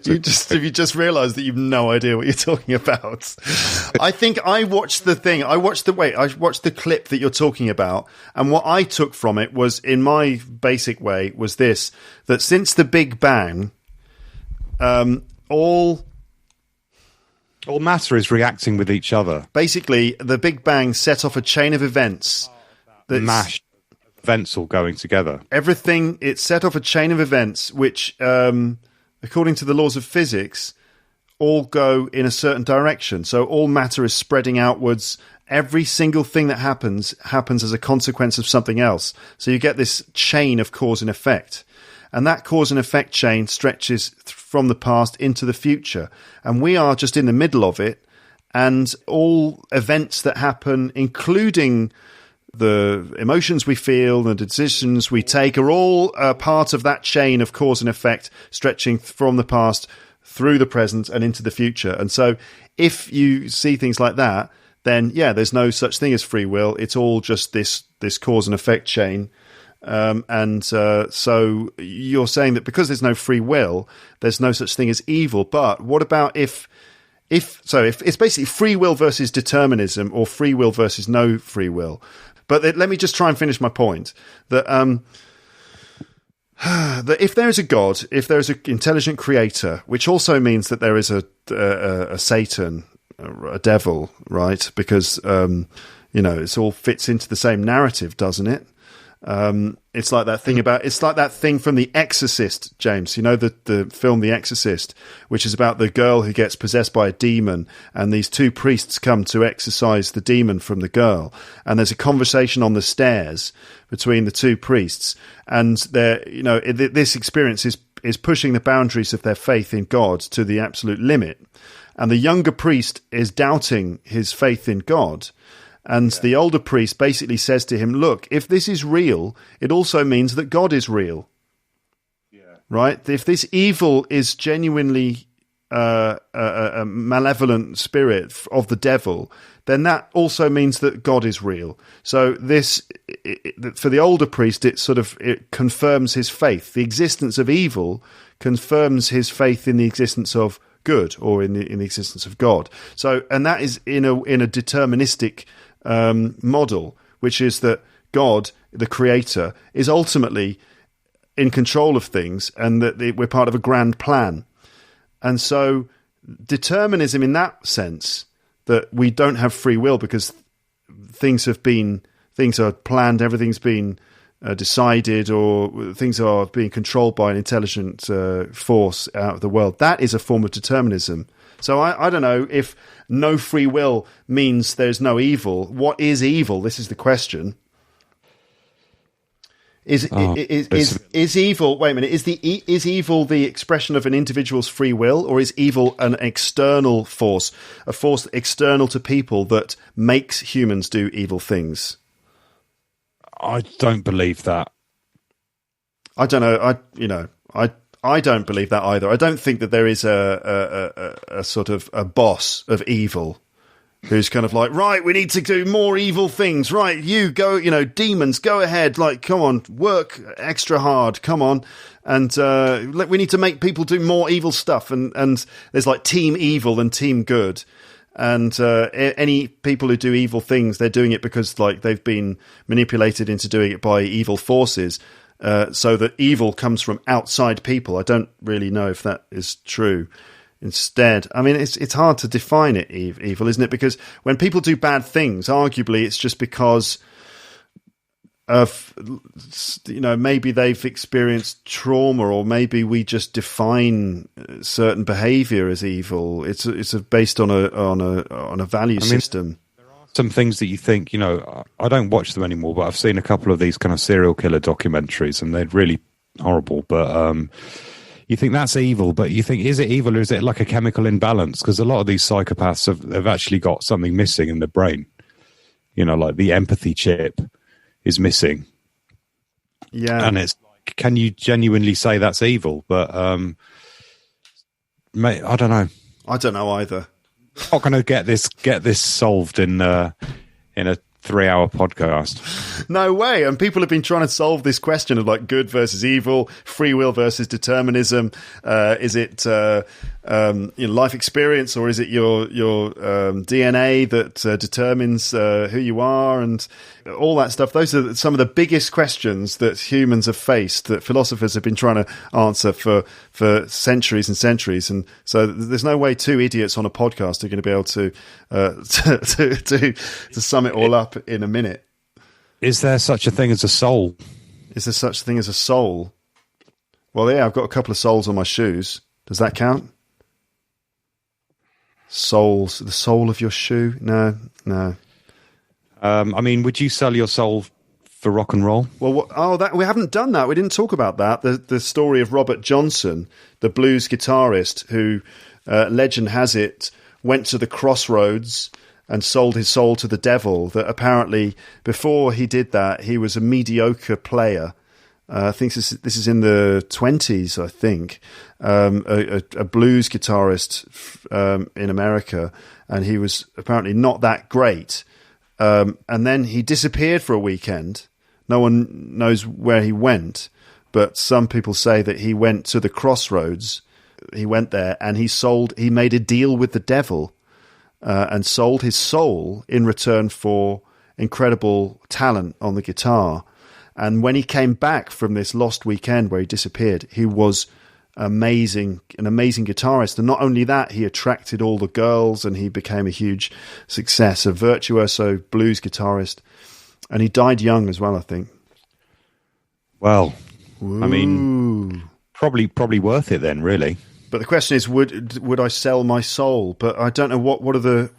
[SPEAKER 1] you just realised that you've no idea what you're talking about. I think I watched the clip that you're talking about, and what I took from it was, in my basic way, was this: that since the Big Bang, all
[SPEAKER 3] matter is reacting with each other.
[SPEAKER 1] Basically, the Big Bang set off a chain of events.
[SPEAKER 3] Mashed events all going together.
[SPEAKER 1] Everything, it set off a chain of events which, according to the laws of physics, all go in a certain direction. So all matter is spreading outwards. Every single thing that happens as a consequence of something else. So you get this chain of cause and effect. And that cause and effect chain stretches from the past into the future. And we are just in the middle of it. And all events that happen, including the emotions we feel, the decisions we take, are all part of that chain of cause and effect stretching from the past through the present and into the future. And so if you see things like that, then there's no such thing as free will. It's all just this cause and effect chain. So you're saying that because there's no free will, there's no such thing as evil. But what about if it's basically free will versus determinism, or free will versus no free will? But let me just try and finish my point that that if there is a God, if there is an intelligent creator, which also means that there is a Satan, a devil, right? Because it all fits into the same narrative, doesn't it? It's like that thing from The Exorcist, James. You know the film The Exorcist, which is about the girl who gets possessed by a demon, and these two priests come to exorcise the demon from the girl, and there's a conversation on the stairs between the two priests, and this experience is pushing the boundaries of their faith in God to the absolute limit, and the younger priest is doubting his faith in God. And the older priest basically says to him, look, if this is real, it also means that God is real. Yeah. Right? If this evil is genuinely a malevolent spirit of the devil, then that also means that God is real. So for the older priest, it confirms his faith. The existence of evil confirms his faith in the existence of good, or in the existence of God. So, and that is in a deterministic model, which is that God, the creator, is ultimately in control of things, and that we're part of a grand plan. And so determinism in that sense, that we don't have free will because things are planned, everything's been decided, or things are being controlled by an intelligent force out of the world, that is a form of determinism. So I don't know if no free will means there's no evil. What is evil? This is the question. Is evil? Wait a minute. Is evil the expression of an individual's free will, or is evil an external force, a force external to people that makes humans do evil things?
[SPEAKER 3] I don't believe that.
[SPEAKER 1] I don't know. I don't believe that either. I don't think that there is a sort of a boss of evil who's kind of like, right, we need to do more evil things. Right, you go, demons, go ahead. Like, come on, work extra hard. Come on. And we need to make people do more evil stuff. And there's like team evil and team good. And any people who do evil things, they're doing it because like they've been manipulated into doing it by evil forces. So that evil comes from outside people. I don't really know if that is true. Instead, I mean, it's hard to define it, evil, isn't it? Because when people do bad things, arguably it's just because of, maybe they've experienced trauma, or maybe we just define certain behavior as evil. It's based on a value system.
[SPEAKER 3] Some things that you think, I don't watch them anymore, but I've seen a couple of these kind of serial killer documentaries, and they're really horrible. But you think that's evil, but you think, is it evil, or is it like a chemical imbalance? Because a lot of these psychopaths have actually got something missing in the brain. Like the empathy chip is missing. Yeah. And it's like, can you genuinely say that's evil? But mate, I don't know.
[SPEAKER 1] I don't know either.
[SPEAKER 3] Not going to get this solved in a 3-hour podcast.
[SPEAKER 1] No way. And people have been trying to solve this question of like good versus evil, free will versus determinism. Is it life experience, or is it your DNA that determines who you are, and all that stuff? Those are some of the biggest questions that humans have faced, that philosophers have been trying to answer for centuries and centuries. And so there's no way two idiots on a podcast are going to be able to sum it all up in a minute.
[SPEAKER 3] Is there such a thing as a soul?
[SPEAKER 1] Is there such a thing as a soul? Well, yeah, I've got a couple of soles on my shoes. Does that count? Soles, the sole of your shoe? No.
[SPEAKER 3] I mean, would you sell your soul for rock and roll?
[SPEAKER 1] Well, we haven't done that. We didn't talk about that. The story of Robert Johnson, the blues guitarist who, legend has it, went to the crossroads and sold his soul to the devil. That apparently before he did that, he was a mediocre player. I think this is in the 20s, I think, a blues guitarist in America. and he was apparently not that great. And then he disappeared for a weekend. No one knows where he went, but some people say that he went to the Crossroads. He went there and he made a deal with the devil and sold his soul in return for incredible talent on the guitar. And when he came back from this lost weekend where he disappeared, he was an amazing guitarist. And not only that, he attracted all the girls and he became a huge success, a virtuoso blues guitarist. And he died young as well, I think.
[SPEAKER 3] Well,
[SPEAKER 1] Ooh.
[SPEAKER 3] I mean, probably worth it then, really.
[SPEAKER 1] But the question is, would I sell my soul? But I don't know what are the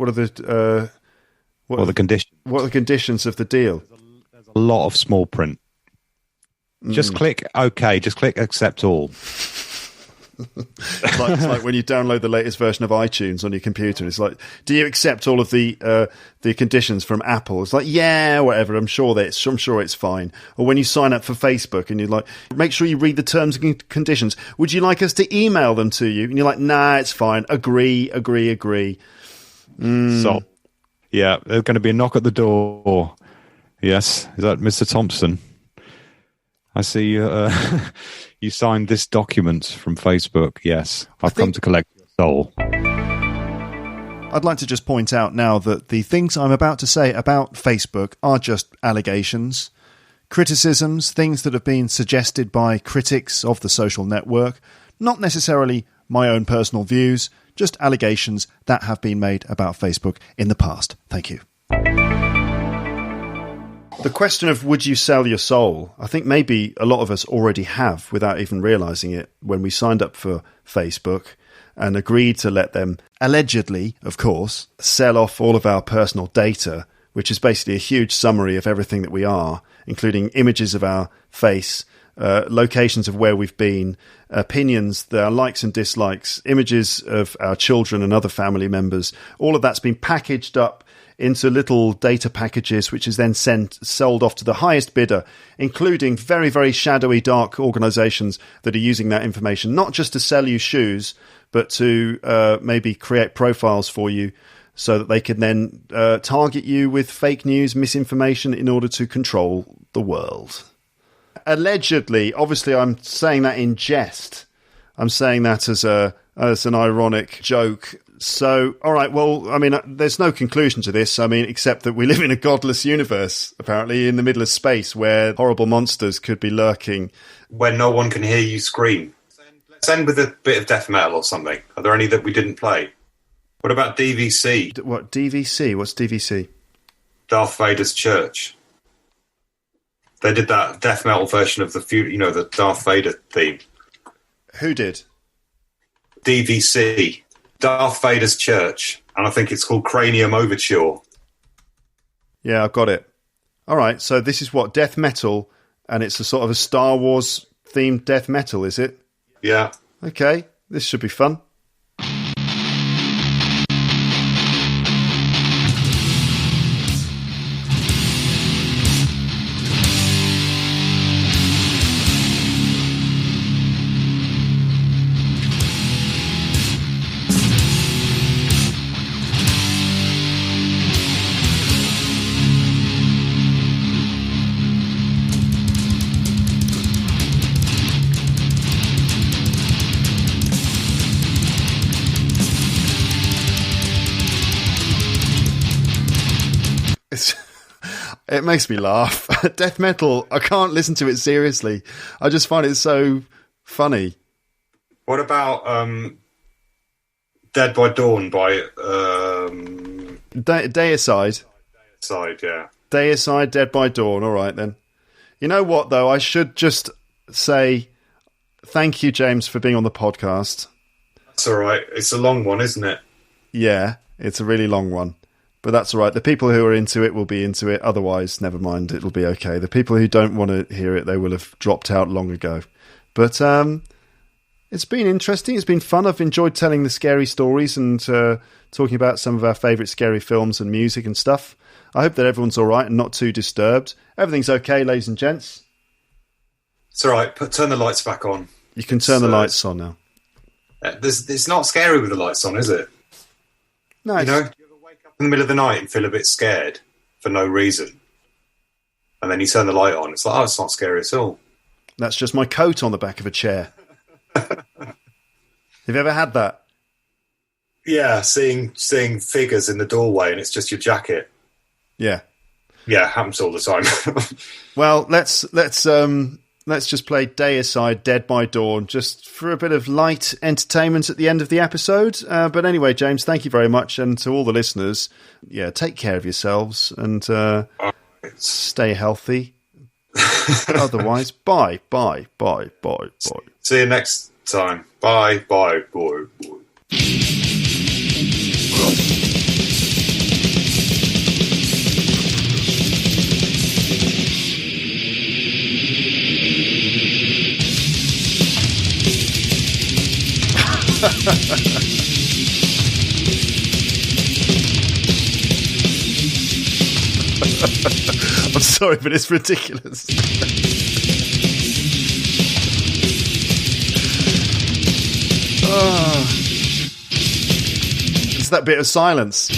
[SPEAKER 3] conditions?
[SPEAKER 1] What are the conditions of the deal?
[SPEAKER 3] There's a lot of small print. Just click OK. Just click accept all.
[SPEAKER 1] It's like when you download the latest version of iTunes on your computer. It's like, do you accept all of the conditions from Apple? It's like, yeah, whatever. I'm sure it's fine. Or when you sign up for Facebook and you're like, make sure you read the terms and conditions. Would you like us to email them to you? And you're like, nah, it's fine. Agree.
[SPEAKER 3] So, yeah, there's going to be a knock at the door. Yes, is that Mr. Thompson? I see you signed this document from Facebook. Yes, I've come to collect your soul.
[SPEAKER 1] I'd like to just point out now that the things I'm about to say about Facebook are just allegations, criticisms, things that have been suggested by critics of the social network, not necessarily my own personal views, just allegations that have been made about Facebook in the past. Thank you. The question of would you sell your soul, I think maybe a lot of us already have without even realising it when we signed up for Facebook and agreed to let them, allegedly, of course, sell off all of our personal data, which is basically a huge summary of everything that we are, including images of our face, locations of where we've been, opinions, our likes and dislikes, images of our children and other family members. All of that's been packaged up into little data packages, which is then sold off to the highest bidder, including very, very shadowy, dark organisations that are using that information, not just to sell you shoes, but to maybe create profiles for you so that they can then target you with fake news, misinformation in order to control the world. Allegedly, obviously I'm saying that in jest. I'm saying that as an ironic joke. So, all right, well, I mean, there's no conclusion to this, I mean, except that we live in a godless universe, apparently, in the middle of space where horrible monsters could be lurking.
[SPEAKER 13] Where no one can hear you scream. Let's end with a bit of death metal or something. Are there any that we didn't play? What about DVC?
[SPEAKER 1] What, DVC? What's DVC?
[SPEAKER 13] Darth Vader's Church. They did that death metal version of the Darth Vader theme.
[SPEAKER 1] Who did?
[SPEAKER 13] DVC. Darth Vader's Church, and I think it's called Cranium Overture.
[SPEAKER 1] Yeah, I've got it. All right, so this is what, death metal, and it's a sort of a Star Wars themed death metal, is it?
[SPEAKER 13] Yeah.
[SPEAKER 1] Okay, this should be fun. It makes me laugh. Death metal, I can't listen to it seriously. I just find it so funny.
[SPEAKER 13] What about Dead by Dawn by...
[SPEAKER 1] Deicide?
[SPEAKER 13] Deicide, yeah.
[SPEAKER 1] Deicide, Dead by Dawn, all right then. You know what, though? I should just say thank you, James, for being on the podcast.
[SPEAKER 13] That's all right. It's a long one, isn't it?
[SPEAKER 1] Yeah, it's a really long one. But that's all right. The people who are into it will be into it. Otherwise, never mind. It'll be okay. The people who don't want to hear it, they will have dropped out long ago. But it's been interesting. It's been fun. I've enjoyed telling the scary stories and talking about some of our favourite scary films and music and stuff. I hope that everyone's all right and not too disturbed. Everything's okay, ladies and gents.
[SPEAKER 13] It's all right. Turn the lights back on.
[SPEAKER 1] You can turn the lights on now.
[SPEAKER 13] It's not scary with the lights on, is it?
[SPEAKER 1] No,
[SPEAKER 13] you know, in the middle of the night and feel a bit scared for no reason. And then you turn the light on. It's like, oh, it's not scary at all.
[SPEAKER 1] That's just my coat on the back of a chair. Have you ever had that?
[SPEAKER 13] Yeah, seeing figures in the doorway and it's just your jacket.
[SPEAKER 1] Yeah.
[SPEAKER 13] Yeah, happens all the time.
[SPEAKER 1] Well, let's just play Deicide, Dead by Dawn, just for a bit of light entertainment at the end of the episode. But anyway, James, thank you very much. And to all the listeners, yeah, take care of yourselves and stay healthy. Otherwise, bye.
[SPEAKER 13] See you next time. Bye.
[SPEAKER 1] I'm sorry, but it's ridiculous. It's that bit of silence.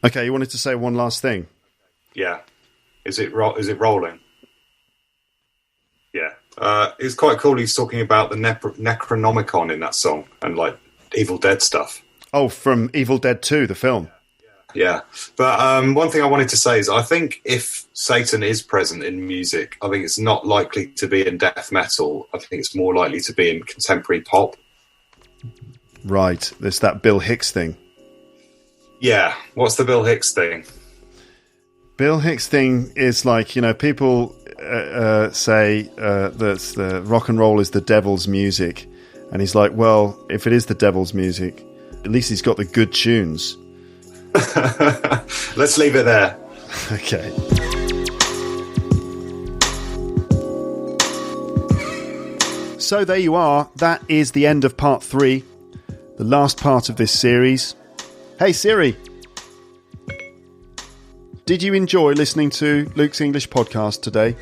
[SPEAKER 1] Okay, you wanted to say one last thing?
[SPEAKER 13] Yeah. Is it rolling? Yeah. It's quite cool he's talking about the Necronomicon in that song and, like, Evil Dead stuff.
[SPEAKER 1] Oh, from Evil Dead 2, the film.
[SPEAKER 13] Yeah. But one thing I wanted to say is I think if Satan is present in music, I think it's not likely to be in death metal. I think it's more likely to be in contemporary pop.
[SPEAKER 1] Right. There's that Bill Hicks thing.
[SPEAKER 13] Yeah. What's the Bill Hicks thing?
[SPEAKER 1] Bill Hicks thing is like, you know, people say that the rock and roll is the devil's music. And he's like, well, if it is the devil's music, at least he's got the good tunes.
[SPEAKER 13] Let's leave it there.
[SPEAKER 1] Okay. So there you are. That is the end of part 3, the last part of this series. Hey Siri, did you enjoy listening to Luke's English podcast today?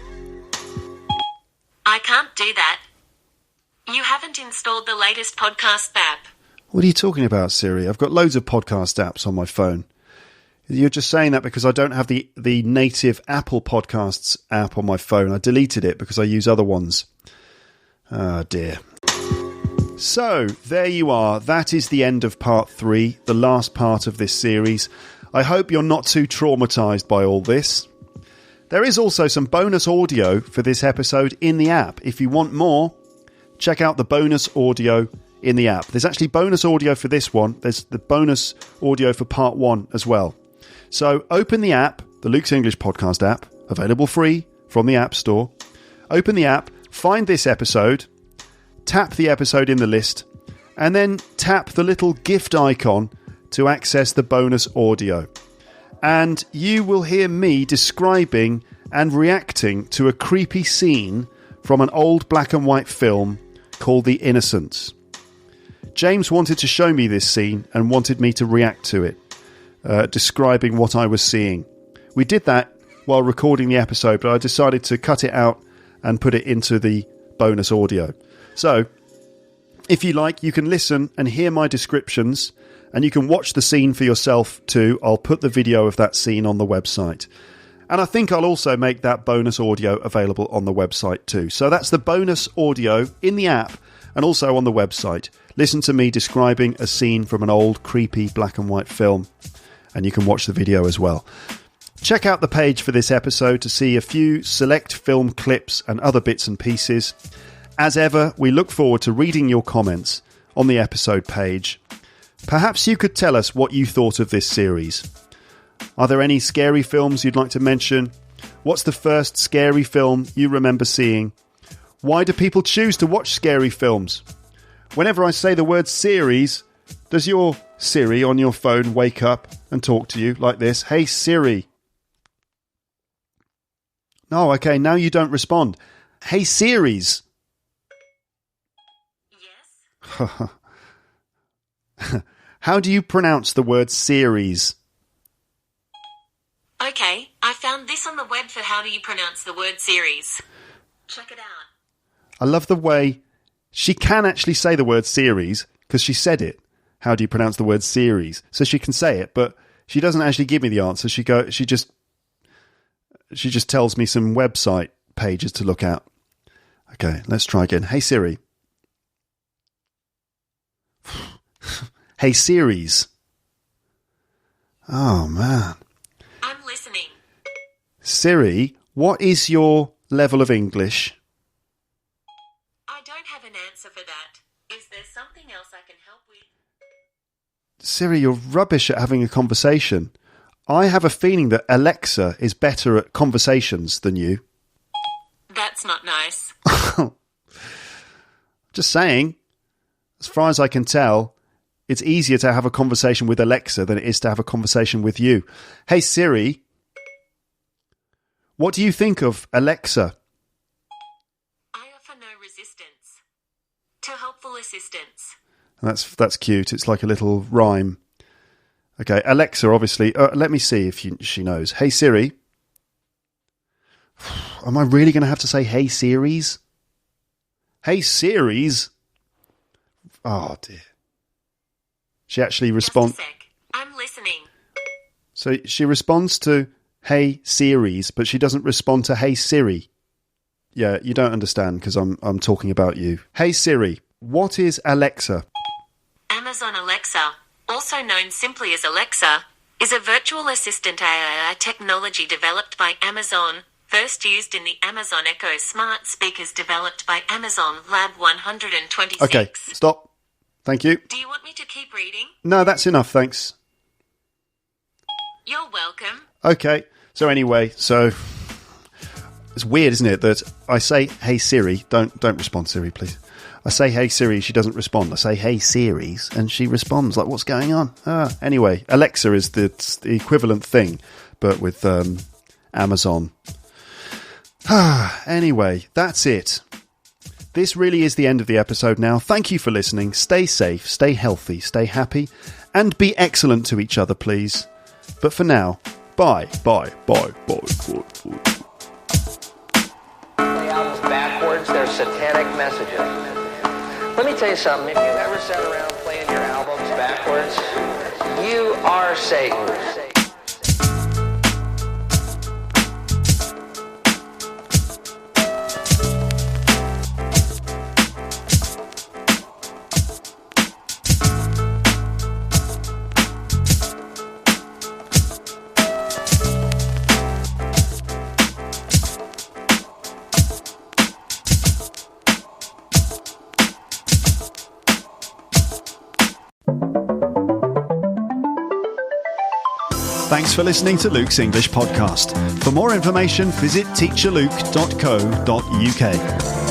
[SPEAKER 2] I can't do that. You haven't installed the latest podcast app.
[SPEAKER 1] What are you talking about, Siri? I've got loads of podcast apps on my phone. You're just saying that because I don't have the native Apple Podcasts app on my phone. I deleted it because I use other ones. Oh dear. So, there you are. That is the end of part 3, the last part of this series. I hope you're not too traumatised by all this. There is also some bonus audio for this episode in the app. If you want more, check out the bonus audio in the app. There's actually bonus audio for this one. There's the bonus audio for part 1 as well. So, open the app, the Luke's English podcast app, available free from the App Store. Open the app, find this episode, tap the episode in the list, and then tap the little gift icon to access the bonus audio. And you will hear me describing and reacting to a creepy scene from an old black and white film called The Innocents. James wanted to show me this scene and wanted me to react to it, describing what I was seeing. We did that while recording the episode, but I decided to cut it out and put it into the bonus audio. So, if you like, you can listen and hear my descriptions, and you can watch the scene for yourself too. I'll put the video of that scene on the website. And I think I'll also make that bonus audio available on the website too. So that's the bonus audio in the app and also on the website. Listen to me describing a scene from an old, creepy black and white film, and you can watch the video as well. Check out the page for this episode to see a few select film clips and other bits and pieces. As ever, we look forward to reading your comments on the episode page. Perhaps you could tell us what you thought of this series. Are there any scary films you'd like to mention? What's the first scary film you remember seeing? Why do people choose to watch scary films? Whenever I say the word series, does your Siri on your phone wake up and talk to you like this? Hey Siri. No, okay, now you don't respond. Hey series. Yes. How do you pronounce the word series?
[SPEAKER 2] Okay, I found this on the web for how do you pronounce the word series. Check it out.
[SPEAKER 1] I love the way she can actually say the word series because she said it. How do you pronounce the word series? So she can say it, but she doesn't actually give me the answer. She just tells me some website pages to look at. Okay, let's try again. Hey Siri. Hey series. Oh man.
[SPEAKER 2] I'm listening.
[SPEAKER 1] Siri, what is your level of English?
[SPEAKER 2] I don't have an answer for that. Is there something else I can help with?
[SPEAKER 1] Siri, you're rubbish at having a conversation. I have a feeling that Alexa is better at conversations than you.
[SPEAKER 2] That's not nice.
[SPEAKER 1] Just saying. As far as I can tell, it's easier to have a conversation with Alexa than it is to have a conversation with you. Hey Siri, what do you think of Alexa?
[SPEAKER 2] I offer no resistance to helpful assistance.
[SPEAKER 1] That's cute. It's like a little rhyme. Okay, Alexa, obviously. Let me see if she knows. Hey Siri. Am I really going to have to say hey series? Hey series? Oh dear. She actually responds.
[SPEAKER 2] Just a sec. I'm listening.
[SPEAKER 1] So she responds to hey series, but she doesn't respond to hey Siri. Yeah, you don't understand because I'm talking about you. Hey Siri, what is Alexa?
[SPEAKER 2] Amazon Alexa, also known simply as Alexa, is a virtual assistant AI technology developed by Amazon, first used in the Amazon Echo smart speakers developed by Amazon Lab 126.
[SPEAKER 1] Okay, stop. Thank you.
[SPEAKER 2] Do you want me to keep reading?
[SPEAKER 1] No, that's enough, thanks.
[SPEAKER 2] You're welcome.
[SPEAKER 1] Okay, so anyway, it's weird, isn't it, that I say hey Siri, don't respond Siri, please. I say hey Siri, she doesn't respond. I say hey Series, and she responds. Like, what's going on? Anyway, Alexa is the equivalent thing, but with Amazon. Anyway, that's it. This really is the end of the episode now. Thank you for listening. Stay safe, stay healthy, stay happy, and be excellent to each other, please. But for now, bye.
[SPEAKER 14] Play albums backwards, they're satanic messages. Let me tell you something. If you've ever sat around playing your albums backwards, you are Satan.
[SPEAKER 1] Thanks for listening to Luke's English Podcast. For more information, visit teacherluke.co.uk.